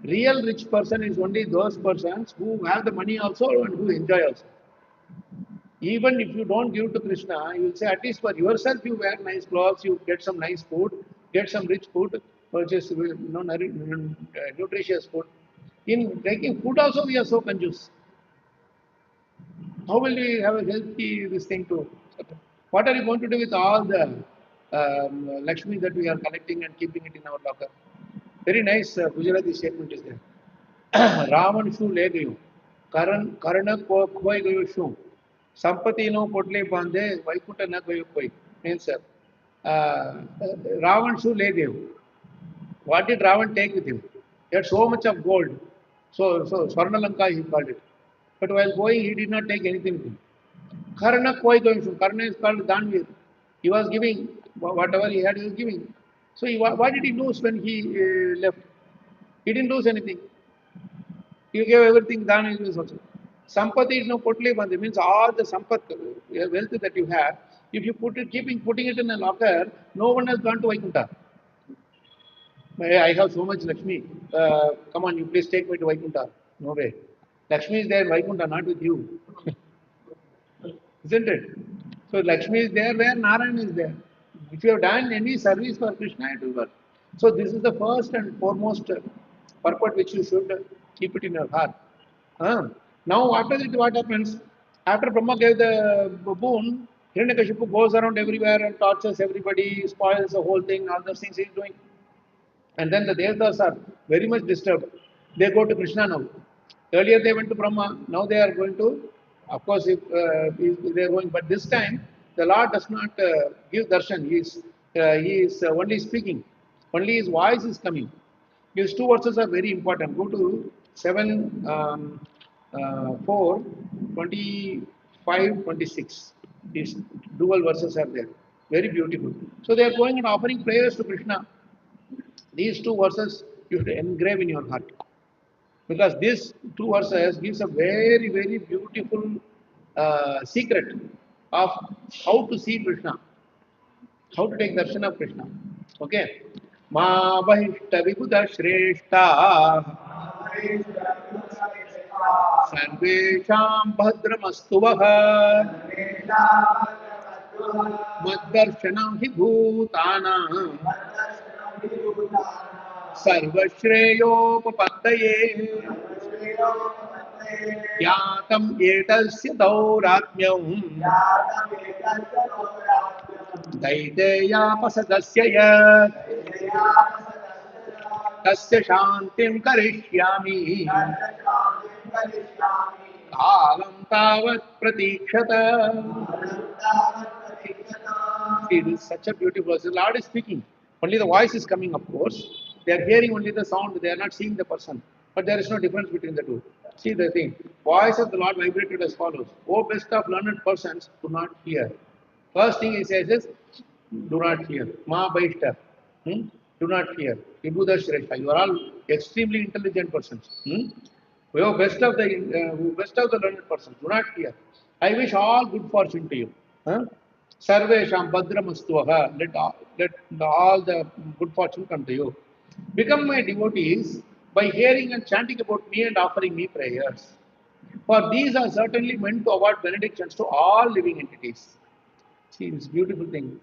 Real rich person is only those persons who have the money also and who enjoy also. Even if you don't give to Krishna, you will say at least for yourself you wear nice clothes, you get some nice food, get some rich food, purchase nutritious food. In taking food also we are so confused. How will we have a healthy this thing to? What are you going to do with all the Lakshmi that we are collecting and keeping it in our locker? Very nice Gujarati statement is there. Ravan shu le gayo, Karna ko khoi gayo shu, Sampati no potle bande, Vaikuta na gayo koi. Means Ravan shu le gayo. What did Ravan take with him? He had so much of gold. So Swarnalanka he called it. But while going, he did not take anything with him. Karna koi going from Karna is called Danvir. He was giving whatever he had, he was giving. So what did he lose when he left? He didn't lose anything. He gave everything Dan is also. Sampati is no potli bandi means all the sampat wealth that you have. If you putting it in a locker, no one has gone to Vaikuntha. I have so much Lakshmi. Come on, you please take me to Vaikuntha. No way. Lakshmi is there in Vaikuntha, not with you. Isn't it? So Lakshmi is there where Narayan is there. If you have done any service for Krishna, it will work. So this is the first and foremost purport which you should keep it in your heart. Now after that, what happens? After Brahma gave the boon, Hiranyakashipu goes around everywhere and tortures everybody, spoils the whole thing, all those things he is doing. And then the Devatas are very much disturbed. They go to Krishna now. Earlier they went to Brahma, now they are going to, of course, if they are going, but this time the Lord does not give darshan. He is only speaking. Only his voice is coming. These two verses are very important. Go to 7, 4, 25, 26. These dual verses are there. Very beautiful. So they are going and offering prayers to Krishna. These two verses you should engrave in your heart. Because these two verses gives a very, very beautiful secret of how to see Krishna, how to take darshan of Krishna. Okay. Ma bahishta vibhuda shreshta sarvesham bhadramastu vaha maddarshanam hi bhutanam सर्वश्रेयोपपत्तये ज्ञातम् एतस्य दौरात्म्यम् दैतेयापसदस्य यत् तस्य शान्तिं करिष्यामि कालं तावत् प्रतीक्षत. See, this is such a beautiful verse. The Lord is speaking. Only the voice is coming, of course. They are hearing only the sound. They are not seeing the person. But there is no difference between the two. See the thing. Voice of the Lord vibrated as follows. O best of learned persons, do not fear. First thing he says is, do not fear. Ma Baishta. Do not fear. Vibhuda Shrestha. You are all extremely intelligent persons. We are best of the learned persons. Do not fear. I wish all good fortune to you. Sarvesham Bhadramastuvaha. Let all the good fortune come to you. Become my devotees by hearing and chanting about me and offering me prayers. For these are certainly meant to award benedictions to all living entities. See, this beautiful thing.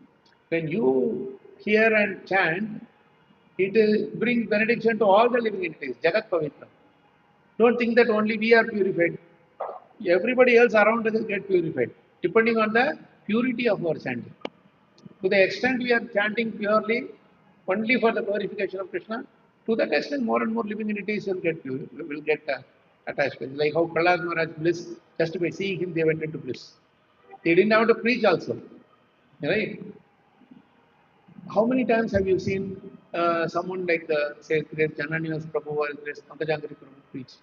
When you hear and chant, it brings benediction to all the living entities. Jagat Pavitra. Don't think that only we are purified. Everybody else around us get purified, depending on the purity of our chanting. To the extent we are chanting purely only for the glorification of Krishna, to that extent more and more living entities will get attached. Like how Prahlad Maharaj bliss, just by seeing him, they went into bliss. They didn't have to preach also. Right? How many times have you seen someone like the, say, great Jananiwas Prabhu or great Pankajangari Prabhu preach?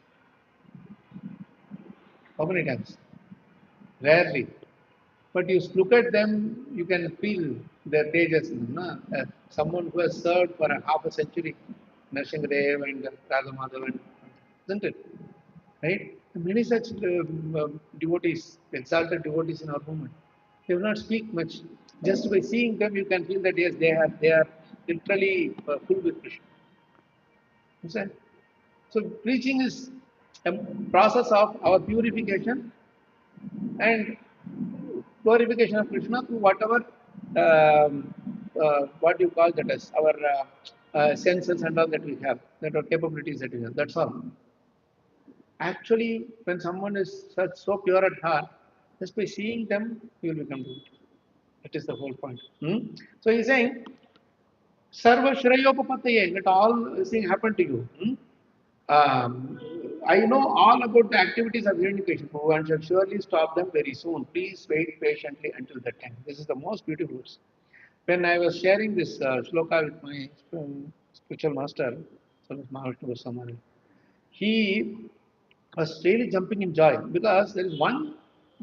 How many times? Rarely. But you look at them, you can feel their tejas. Someone who has served for a half a century, Narsingadev and Radha Madhav, isn't it? right? Many such devotees, exalted devotees in our movement, they will not speak much. Just by seeing them, you can feel that yes, they are literally full with Krishna. Understand? So preaching is a process of our purification and glorification of Krishna through whatever what you call that as our senses and all that we have, that are capabilities that we have. That's all. Actually, when someone is such so pure at heart, just by seeing them, you will become good. That is the whole point. So he's saying, Sarva Shreyopapataye, let all things happen to you. Um, I know all about the activities of unification, Prabhu, and shall surely stop them very soon. Please wait patiently until that time. This is the most beautiful verse. When I was sharing this shloka with my spiritual master, he was really jumping in joy because there is one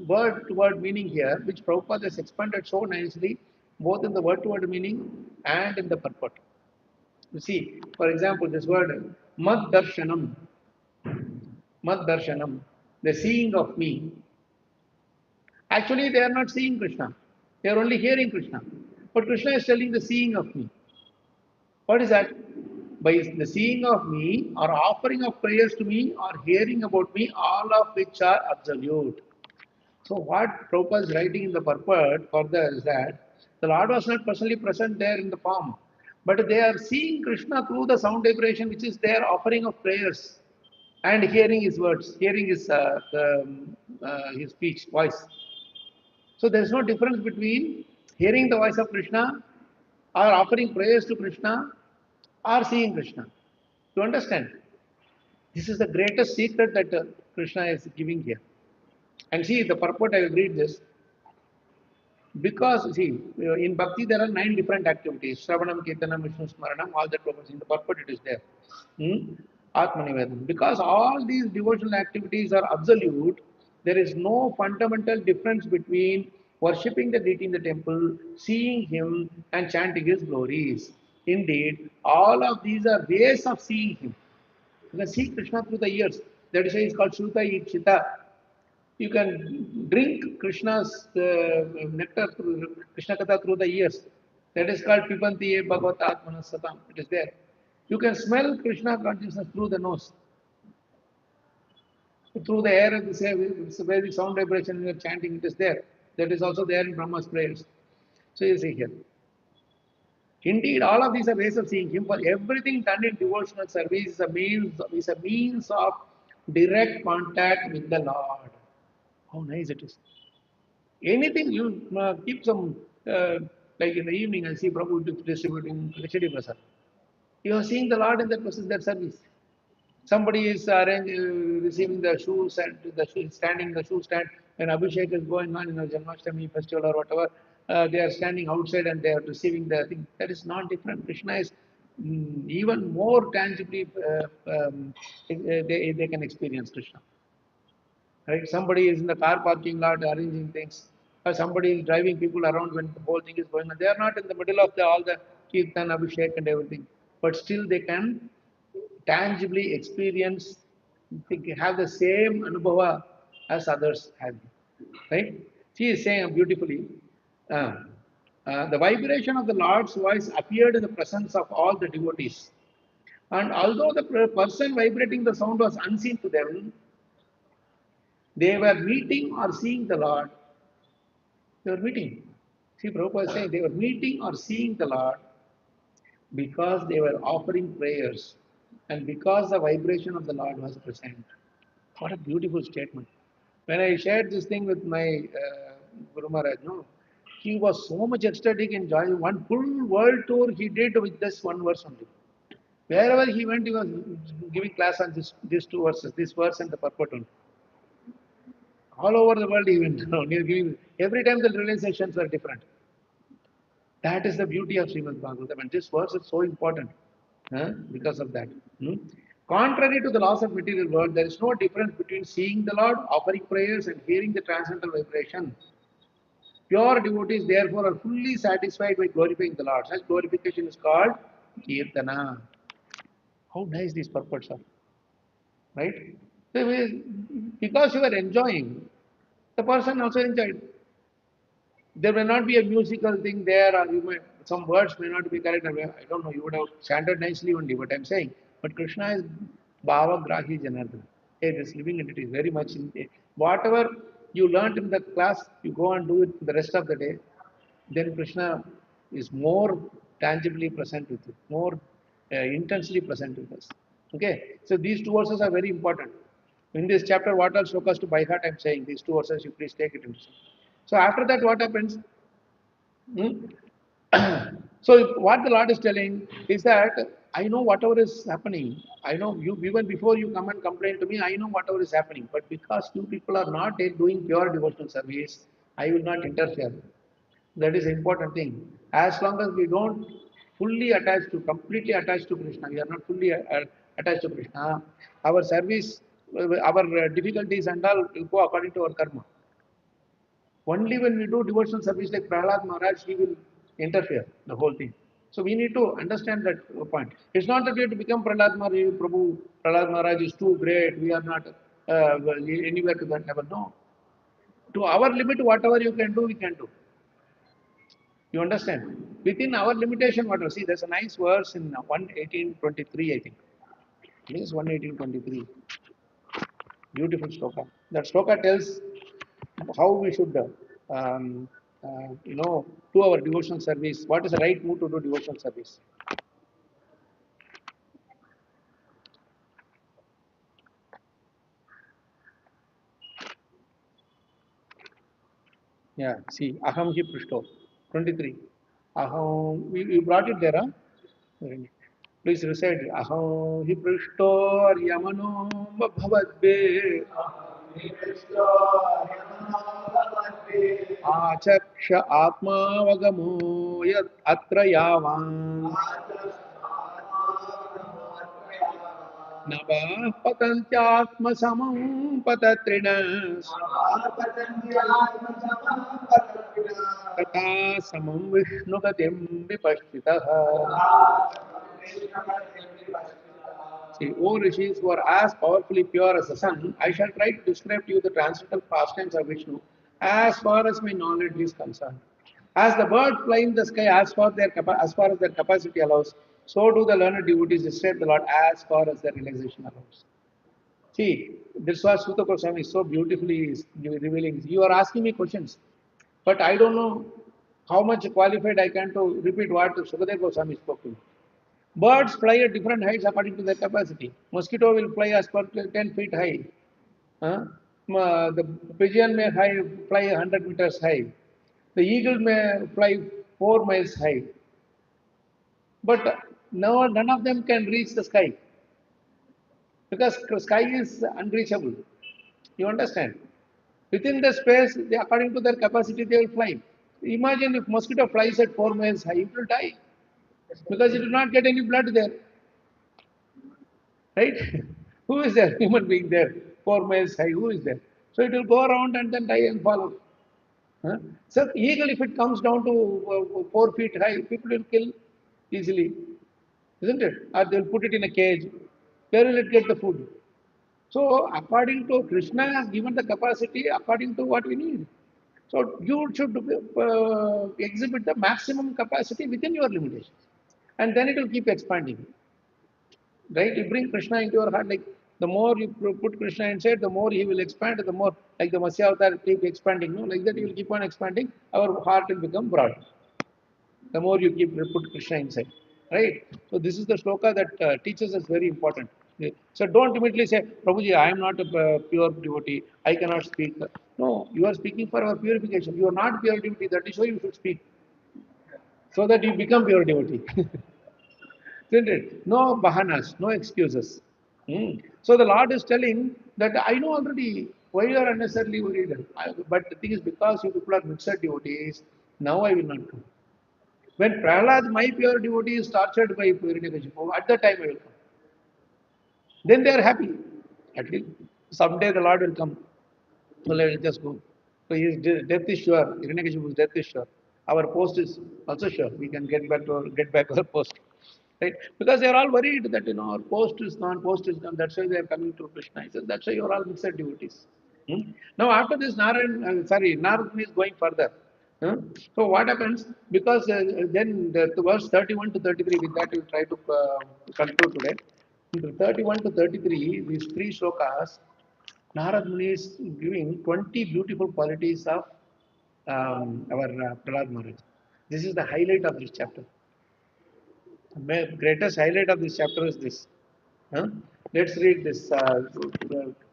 word to word meaning here which Prabhupada has expanded so nicely, both in the word to word meaning and in the purport. You see, for example, this word Mad Darshanam, Mad Darshanam, the seeing of me. Actually, they are not seeing Krishna. They are only hearing Krishna. But Krishna is telling the seeing of me. What is that? By the seeing of me, or offering of prayers to me, or hearing about me, all of which are absolute. So what Prabhupada is writing in the purport further is that the Lord was not personally present there in the form, but they are seeing Krishna through the sound vibration, which is their offering of prayers, and hearing his words, hearing his speech, voice. So there is no difference between hearing the voice of Krishna, or offering prayers to Krishna, or seeing Krishna. You understand? This is the greatest secret that Krishna is giving here. And see, the purport, I will read this. Because, see, in Bhakti there are 9 different activities. Shravanam, Kirtanam, Vishnu Smaranam, all that purpose. In the purport it is there. Atmanivedam. Because all these devotional activities are absolute, there is no fundamental difference between worshipping the deity in the temple, seeing him, and chanting his glories. Indeed, all of these are ways of seeing him. You can see Krishna through the ears. That is why it's called Shruta Ikshita. You can drink Krishna's nectar through Krishna Katha through the ears. That is called Pibanti Bhagavata Atmanasatam. It is there. You can smell Krishna consciousness through the nose, through the air of the very sound vibration you are chanting. It is there. That is also there in Brahma's prayers. So you see here. Indeed, all of these are ways of seeing Him. For everything done in devotional service is a means of direct contact with the Lord. How nice it is. Anything you keep some, like in the evening, I see Prabhu distributing Richadi Prasad. You are seeing the Lord in that process, that service. Somebody is receiving the shoes and standing the shoe stand when Abhishek is going on in a Janmashtami festival or whatever. They are standing outside and they are receiving the thing. That is not different. Krishna is even more tangibly, they can experience Krishna. Right? Somebody is in the car parking lot arranging things, or somebody is driving people around when the whole thing is going on. They are not in the middle of all the kirtan, abhishek, and everything, but still they can tangibly experience, they have the same anubhava as others have. Right? She is saying beautifully. Uh, the vibration of the Lord's voice appeared in the presence of all the devotees. And although the person vibrating the sound was unseen to them, they were meeting or seeing the Lord. They were meeting. See, Prabhupada is saying they were meeting or seeing the Lord because they were offering prayers and because the vibration of the Lord was present. What a beautiful statement. When I shared this thing with my Guru Maharaj, no, he was so much ecstatic and joy. One full world tour he did with this one verse only. Wherever he went, he was giving class on these 2 verses, this verse and the purport only. All over the world he went around. Every time the realizations were different. That is the beauty of Srimad Bhagavatam. And this verse is so important because of that. Contrary to the laws of material world, there is no difference between seeing the Lord, offering prayers, and hearing the transcendental vibration. Pure devotees, therefore, are fully satisfied by glorifying the Lord. Such glorification is called Kirtana. How nice these purports are. Right? Because you are enjoying, the person also enjoyed. There may not be a musical thing there, or some words may not be correct. I don't know, you would have chanted nicely only, what I'm saying. But Krishna is Bhava Grahi Janardana. Hey, this living entity is very much in whatever you learnt in the class, you go and do it the rest of the day. Then Krishna is more tangibly present with you, more intensely present with us. Okay, so these two verses are very important. In this chapter, what all shlokas to by heart I'm saying, these two verses, you please take it into. So after that, what happens? Hmm? So what the Lord is telling is that I know whatever is happening. I know you even before you come and complain to me, I know whatever is happening. But because you people are not doing pure devotional service, I will not interfere. That is the important thing. As long as we don't completely attached to Krishna, we are not fully attached to Krishna, our service, our difficulties and all will go according to our karma. Only when we do devotional service like Prahlad Maharaj, he will interfere the whole thing. So we need to understand that point. It's not that we have to become Prahlad Maharaj, Prabhu, Prahlad Maharaj is too great, we are not anywhere to that level. No. To our limit, whatever you can do, we can do. You understand? Within our limitation, whatever. See, there's a nice verse in 1:18:23, I think. Please, 1:18:23. Beautiful sloka. That sloka tells how we should, do our devotional service. What is the right move to do devotional service? Yeah, see, aham hi prishto. 23. Aham, we brought it there, huh? Please recite. Aham hi prishto yamano bhavadve. आचक्ष आत्मावगमो यत् अत्र यावान् नभः पतन्त्यात्मसमं पतत्रिणः तथा समं विष्णुगतिं विपश्चितः. See, O rishis who are as powerfully pure as the sun, I shall try to describe to you the transcendental pastimes of Vishnu as far as my knowledge is concerned. As the birds fly in the sky as far as their capacity allows, so do the learned devotees describe the Lord as far as their realization allows. See, this was Sutta Goswami is so beautifully revealing. You are asking me questions, but I don't know how much qualified I can to repeat what Sukadeva Goswami spoke to me. Birds fly at different heights according to their capacity. Mosquito will fly as per 10 feet high. Huh? The pigeon may fly 100 meters high. The eagle may fly 4 miles high. But no, none of them can reach the sky because the sky is unreachable. You understand? Within the space, according to their capacity, they will fly. Imagine if mosquito flies at 4 miles high, it will die because it will not get any blood there. Right? Who is there? Human being there, 4 miles high. Who is there? So it will go around and then die and fall. Huh? So eagle, if it comes down to 4 feet high, people will kill easily, isn't it? Or they'll put it in a cage. Where will it get the food? So according to Krishna has given the capacity according to what we need. So you should exhibit the maximum capacity within your limitations, and then it will keep expanding. Right? You bring Krishna into your heart. Like the more you put Krishna inside, the more he will expand. The more, like the Masya Avatar, keep expanding. No, like that, he will keep on expanding. Our heart will become broad. The more you keep put Krishna inside, right? So this is the shloka that teaches us very important. So don't immediately say, Prabhuji, I am not a pure devotee. I cannot speak. No, you are speaking for our purification. You are not pure devotee. That is why you should speak, so that you become pure devotee. Isn't it? No bahanas, no excuses. So the Lord is telling that I know already why you are unnecessarily worried. But the thing is, because you people are mixed devotees, now I will not come. When Prahlad, my pure devotee, is tortured by Hiranyakashipu, at that time I will come. Then they are happy. At least someday the Lord will come. So let us just go. So his death is sure. Hiranyakashipu's death is sure. Our post is also sure. We can get back our post. right? Because they are all worried that our post is gone, post is gone. That's why they are coming to Krishna. He said, that's why you are all mixed devotees. Now after this, Narad is going further. So what happens? Because then the verse 31 to 33, with that we will try to conclude today. In 31 to 33, these three shlokas, Narad Muni is giving 20 beautiful qualities of our Prahlad Maharaj. This is the highlight of this chapter. The greatest highlight of this chapter is this. Huh? Let's read this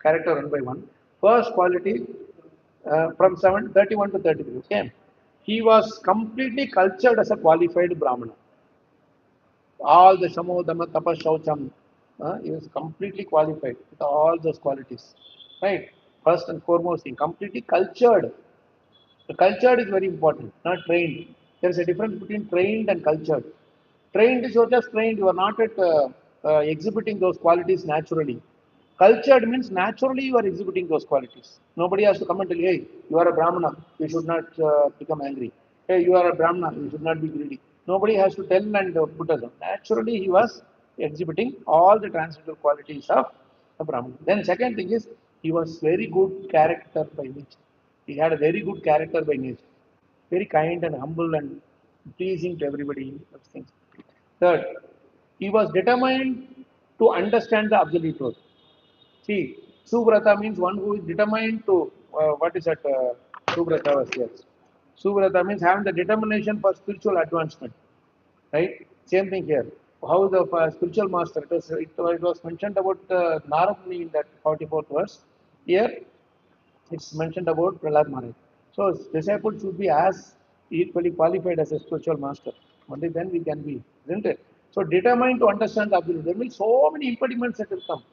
character one by one. First quality from 31 to 33. Okay. He was completely cultured as a qualified Brahmana. All the Shamo, Dhamma, Tapas, Shaucham, he was completely qualified with all those qualities. Right? First and foremost thing, completely cultured. The cultured is very important, not trained. There is a difference between trained and cultured. Trained is you're just trained, you are not at exhibiting those qualities naturally. Cultured means naturally you are exhibiting those qualities. Nobody has to come and tell you, hey, you are a Brahmana, you should not become angry. Hey, you are a Brahmana, you should not be greedy. Nobody has to tell and put us on. Naturally, he was exhibiting all the transcendental qualities of a Brahmana. Then, second thing is, he was very good character by nature. He had a very good character by nature. Very kind and humble and pleasing to everybody. Those things. Third, he was determined to understand the absolute truth. See, Subrata means one who is determined to, what is that? Subrata was here. Subrata means having the determination for spiritual advancement. Right? Same thing here. How the spiritual master, it was mentioned about Narad Muni in that 44th verse. Here, it's mentioned about Prahlad Maharaj. So, disciples should be as equally qualified as a spiritual master. Only then we can be, isn't it? So, determined to understand the absolute. There will be so many impediments that will come.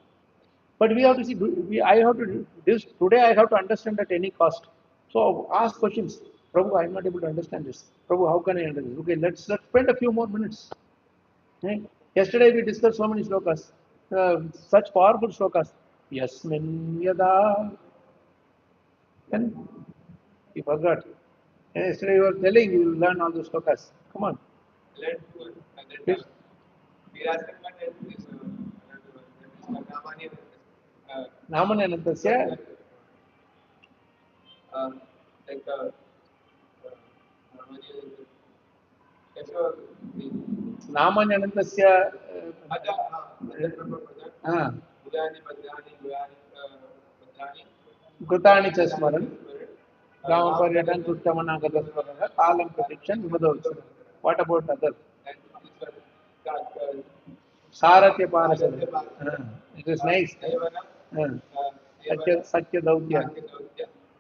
But we have to see, I have to do this today. I have to understand at any cost. So ask questions. Prabhu, I am not able to understand this. Prabhu, how can I understand this? Okay, let's spend a few more minutes. Right? Yesterday we discussed so many shlokas, such powerful shlokas. Yasmin yada. Then you forgot. And yesterday you were telling you will learn all the shlokas. Come on. Please. नामन्यनन्तस्य नामन्यनन्तस्य कृतानि च स्मरन् गामपर्यटन तुष्टमनागतस्मरः कालं प्रतीक्षन् विमदोत्सव. What about other? Saratya Parasada. It is nice. Satya Dautya.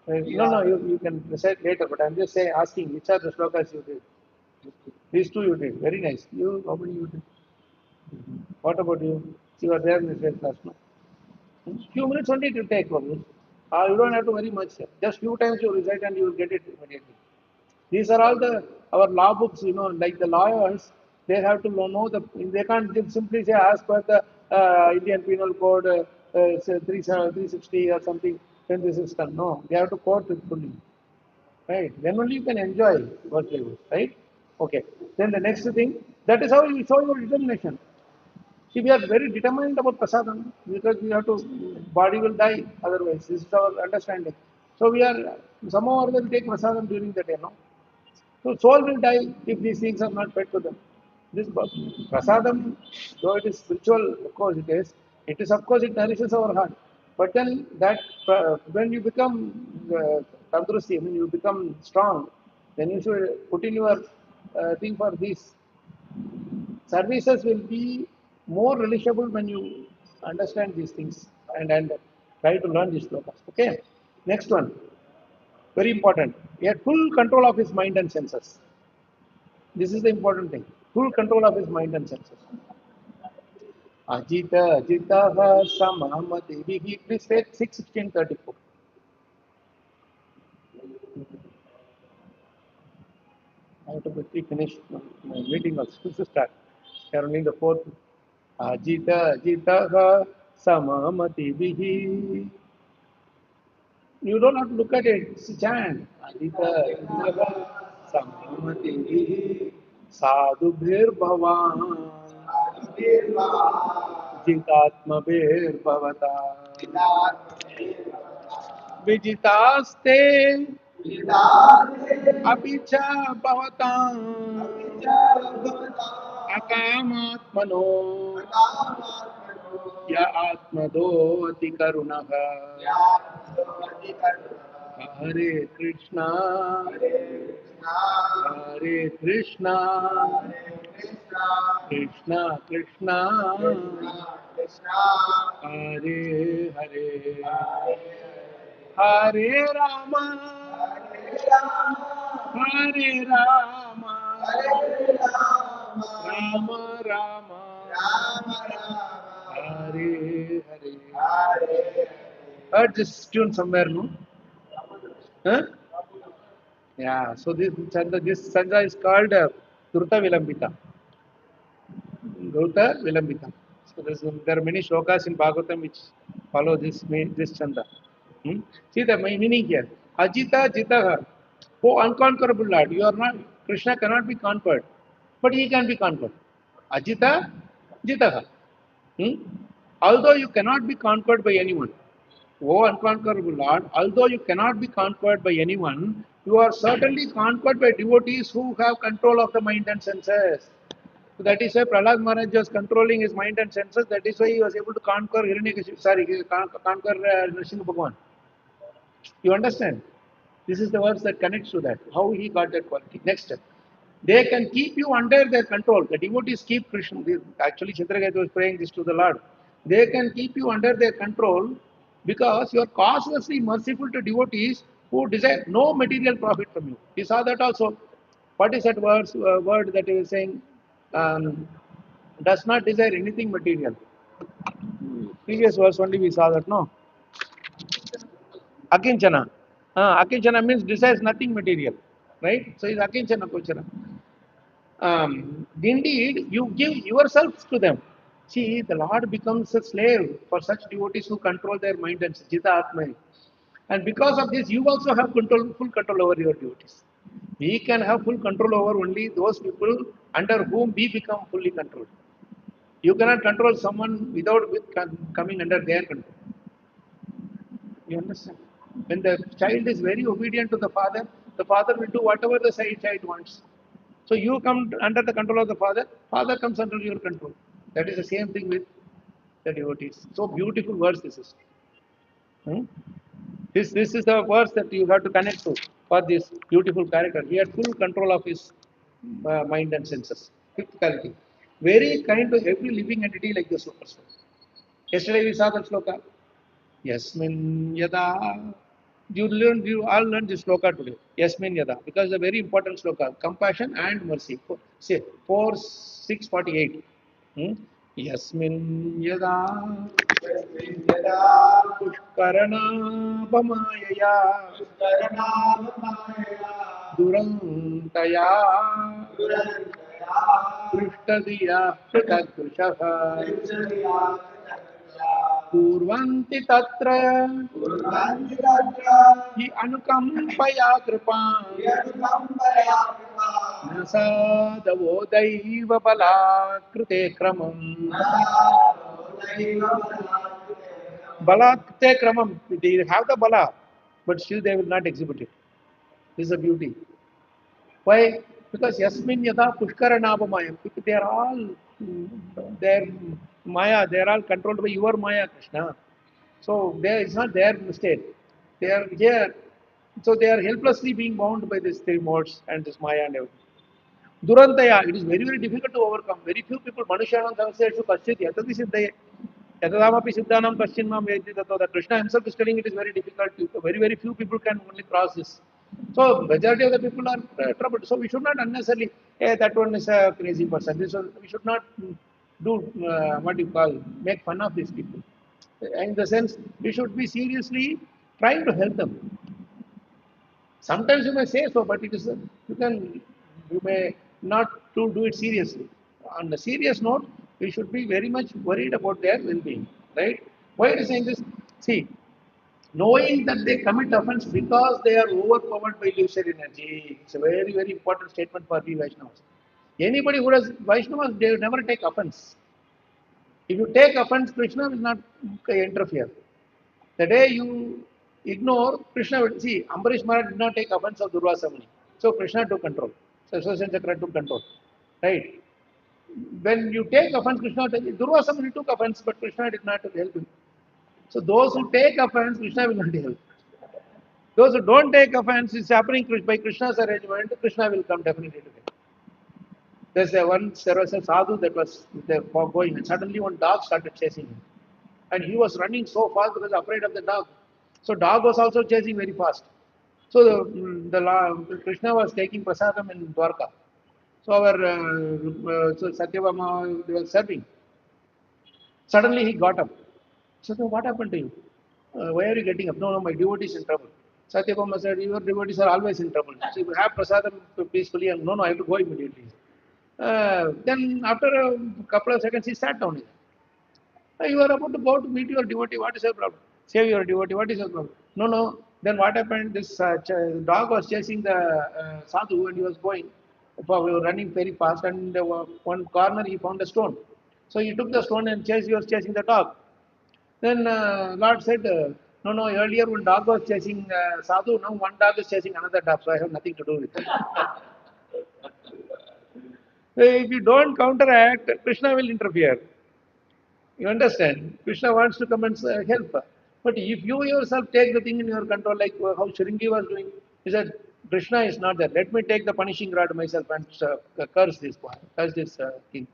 No, you can recite later, but I'm just saying, asking which are the shlokas you did. These two you did. Very nice. You, how many you did? What about you? You were there in the same class, no? Few minutes only it will take, Prabhu. You don't have to very much. Just few times you recite and you will get it immediately. These are all the our law books, like the lawyers, they have to know they can't simply say as per the Indian Penal Code, say 360 or something, then this is done. No, they have to quote it fully, right? Then only you can enjoy what they do, right? Okay. Then the next thing, that is how you show your determination. See, we are very determined about prasadam because we have to, body will die otherwise. This is our understanding. So we are somehow or other take prasadam during the day, no? So soul will die if these things are not fed to them. This prasadam, though it is spiritual, of course it is of course it nourishes our heart. But then that when you become tandrusti, when you become strong, then you should put in your thing for this. Services will be more relishable when you understand these things and try to learn these slokas. Okay. Next one, very important. He had full control of his mind and senses. This is the important thing. Full control of his mind and senses. Ajita Ajitaha Samamati. Please say 6:16:34. I have to quickly finish my meeting also to start. We are only in the fourth. Ajita Ajitaha Samamati. You don't have to look at it. It's a chant. Ajita Ajitaha Samamati. Sadhubhir Bhavan. जितात्मभिर्भवता विजितास्ते अपि च भवताम् अकामात्मनो य आत्मदो अधिकरुणः हरे कृष्णा कृष्णा कृष्णा हरे हरे हरे राम हरे Ram Ram Ram Hare Hare. Heard this tune somewhere, no? Huh? Yeah. So this Sanja is called Dhruta Vilambita. Dhruta Vilambita. So there are many shlokas in Bhagavatam which follow this chanda. Hmm? See the meaning here. Ajita Jitaha. Oh unconquerable Lord. You are not Krishna cannot be conquered, but he can be conquered. Ajita Jitaha. Hmm? Although you cannot be conquered by anyone. O unconquerable Lord, although you cannot be conquered by anyone, you are certainly conquered by devotees who have control of the mind and senses. So that is why Prahlad Maharaj was controlling his mind and senses. That is why he was able to conquer Hiranyakashipu, conquer Nrsimha Bhagwan. You understand? This is the verse that connects to that. How he got that quality. Next step. They can keep you under their control. The devotees keep Krishna. Actually, Chitragayat was praying this to the Lord. They can keep you under their control because you are causelessly merciful to devotees who desire no material profit from you. We saw that also. What is that word that he was saying? Does not desire anything material. Previous verse only we saw that, no? Akinchana. Akinchana means desires nothing material. Right? So it's Akinchana Kochana. Indeed, you give yourselves to them. See, the Lord becomes a slave for such devotees who control their mind and Jita Atma. And because of this, you also have full control over your devotees. We can have full control over only those people under whom we become fully controlled. You cannot control someone without coming under their control. You understand? When the child is very obedient to the father will do whatever the child wants. So you come under the control of the father comes under your control. That is the same thing with the devotees. So beautiful verse this is. Hmm? This is the verse that you have to connect to for this beautiful character. He had full control of his mind and senses. Fifth quality. Very kind to every living entity like the super soul. Yesterday we saw that sloka. Yasmin yada. You all learned this sloka today. Yasmin yada. Because it's a very important sloka. Compassion and mercy. Say 4:6:48. Hmm? Yasmin yada पुष्करणापमायया दुरन्तया पृष्ठदिया पृथग्दृशः कुर्वन्ति तत्र हि अनुकम्पया कृपा न साधवो दैव बलात्कृते क्रमम् Balatte Kramam, they have the Bala, but still they will not exhibit it. This is a beauty. Why? Because Yasmin Yada Pushkara Nabamaya, they are all their Maya, they are all controlled by your Maya, Krishna. So there is not their mistake. They are here. So they are helplessly being bound by these three modes and this Maya and everything. Durantaya, it is very, very difficult to overcome. Very few people, Manushanam Samseshu Kaschit Yatati Siddhaya. Yatadamapi Siddhanam Kaschinmam Veddi Tato. The Krishna himself is telling it is very difficult. Very, very few people can only cross this. So majority of the people are troubled. So we should not unnecessarily, hey, that one is a crazy person. We should not do what you call, make fun of these people. In the sense, we should be seriously trying to help them. Sometimes you may say so, but it is you may not do it seriously. On a serious note, we should be very much worried about their well-being, right? Why are you saying this? See, knowing that they commit offense because they are overpowered by illusory energy. It's a very, very important statement for the Vaishnavas. Anybody who does Vaishnavas, they will never take offense. If you take offense, Krishna will not interfere. The day you ignore, Krishna will see. Ambarish Maharaj did not take offense of Durvasa Muni. So Krishna took control. So Sudarshan Chakra took control. Right? When you take offense, Durvasa Muni took offense, but Krishna did not help him. So those who take offense, Krishna will not help. Those who don't take offense, it's happening by Krishna's arrangement, Krishna will come definitely to them. There was a sadhu that was going, and suddenly one dog started chasing him. And he was running so fast because afraid of the dog. So dog was also chasing very fast. So Krishna was taking prasadam in Dwarka. So so Satyabhama, they were serving. Suddenly he got up. So what happened to you? Why are you getting up? No, no, my devotee is in trouble. Satyabhama said, your devotees are always in trouble. So you have prasadam peacefully, and no, no, I have to go immediately. Then after a couple of seconds, he sat down. You are about to go to meet your devotee. What is your problem? Save your devotee. What is your problem? No, no. Then what happened? This dog was chasing the sadhu and he was going. We were running very fast, and one corner he found a stone. So he took the stone and he was chasing the dog. Then Lord said, no, no, earlier one dog was chasing sadhu, now one dog is chasing another dog, so I have nothing to do with it. If you don't counteract, Krishna will interfere. You understand? Krishna wants to come and help. But if you yourself take the thing in your control, like how Shringi was doing, he said, Krishna is not there. Let me take the punishing rod myself and curse this boy, curse this king.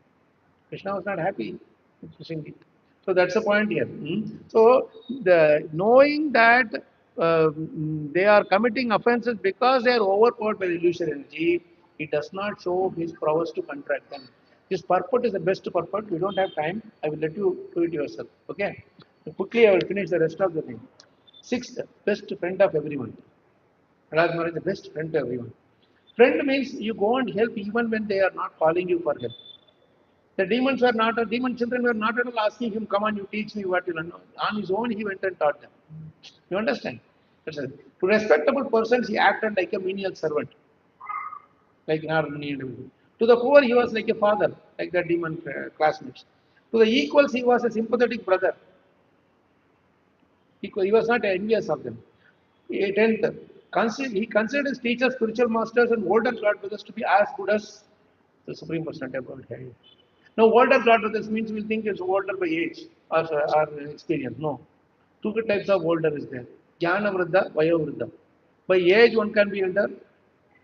Krishna was not happy with Shringi. So that's the point here. So the knowing that they are committing offenses because they are overpowered by the illusory energy, it does not show his prowess to contract them. This purport is the best purport. We don't have time. I will let you do it yourself. Okay. So quickly, I will finish the rest of the thing. Sixth, best friend of everyone. Raj Maharaj, the best friend to everyone. Friend means you go and help even when they are not calling you for help. The demons were not, demon children were not at all asking him, come on, you teach me what you learn. On his own, he went and taught them. You understand? That's it. To respectable persons, he acted like a menial servant, like Narmani and everything. To the poor, he was like a father, like the demon classmates. To the equals, he was a sympathetic brother. He was not envious of them. Tenth, he considered his teachers, spiritual masters, and older God brothers to be as good as the Supreme Personality of Godhead. Now, older God brothers means we'll think it's older by age or experience. No. Two types of older is there. Jnana Vriddha, Vayo Vriddha. By age, one can be elder.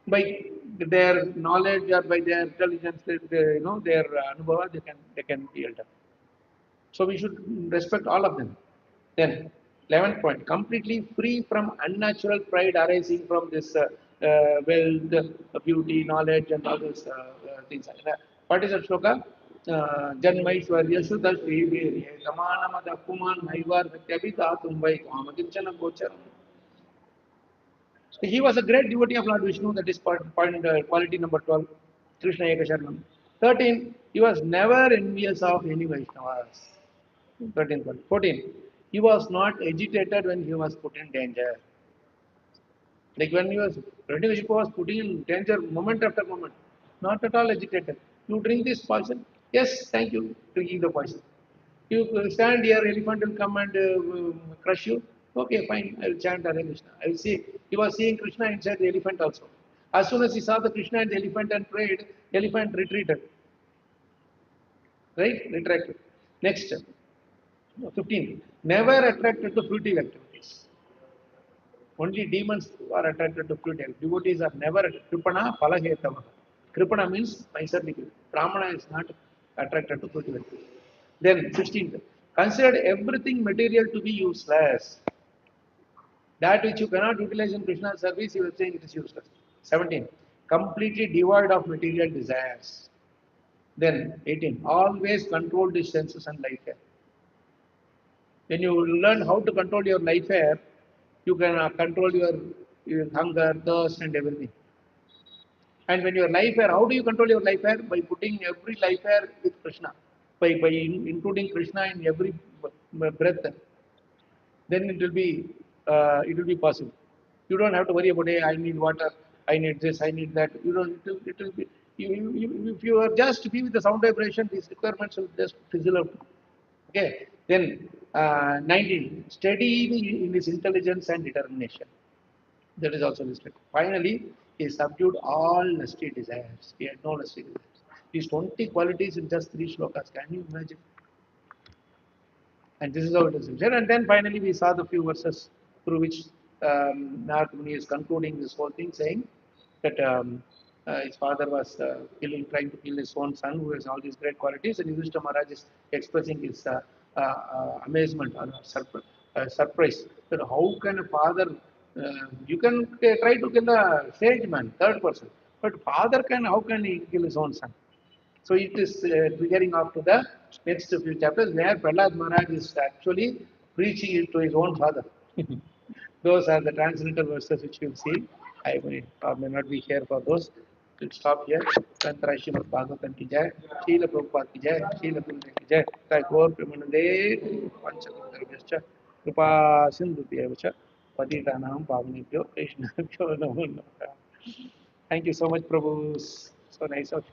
By their knowledge or by their intelligence, their anubhava, they can be elder. So we should respect all of them. Then, 11th point, completely free from unnatural pride arising from this wealth, beauty, knowledge, and all those things. What is that shloka? Janmaishwarya Shuddha Shri Virya Samanamada Kuman Naivar Satyabhita Tumbai Kamakinchana Gocharam. So he was a great devotee of Lord Vishnu. That is quality number 12. Krishna Ekasharnam. 13. He was never envious of any Vaishnavas. 13 point. 14. He was not agitated when he was put in danger. Like when he was, Radhavishpa was putting in danger moment after moment. Not at all agitated. You drink this poison? Yes, thank you, drinking the poison. You stand here, elephant will come and crush you. Okay, fine, I will chant Hare Krishna. I will see. He was seeing Krishna inside the elephant also. As soon as he saw the Krishna and the elephant and prayed, elephant retreated. Right? Retracted. Next, 15. Never attracted to fruitive activities. Only demons are attracted to fruitive. Devotees are never Kripana Palahetava. Kripana means miserly. Brahmana is not attracted to fruitive activities. Then 16th. Consider everything material to be useless. That which you cannot utilize in Krishna's service, you are saying it is useless. 17. Completely devoid of material desires. Then 18. Always control the senses and life air. When you learn how to control your life air, you can control your hunger, thirst, and everything. And when your life air, how do you control your life air? By putting every life air with Krishna, by including Krishna in every breath. Then it will be possible. You don't have to worry about, hey, I need water, I need this, I need that. You don't. It will be. If you are just be with the sound vibration, these requirements will just fizzle out. Okay. Then 19, steady in his intelligence and determination. That is also listed. Finally, he subdued all lusty desires. He had no lusty desires. These 20 qualities in just 3 shlokas. Can you imagine? And this is how it is written. And then finally, we saw the few verses through which Narad Muni is concluding this whole thing, saying that his father was trying to kill his own son, who has all these great qualities, and Yudhishthira Maharaj is expressing his amazement or surprise that how can a father, you can try to kill a sage man, third person, but father can, how can he kill his own son? So it is triggering off to the next few chapters where Prahlad Maharaj is actually preaching it to his own father. Those are the translated verses which you will see. I may or may not be here for those. We'll stop here. Tantara Srimad Bhagavatam ki jai, Srila Prabhupada ki jai, Srila Gurudev ki jai, Sai Gaur Premanande, Panchakutarvyascha, Kripa Sindhubhyevacha, Patitanam Pavanebhyo, Krishna Namo Namaha. Thank you so much, Prabhu. So nice of you.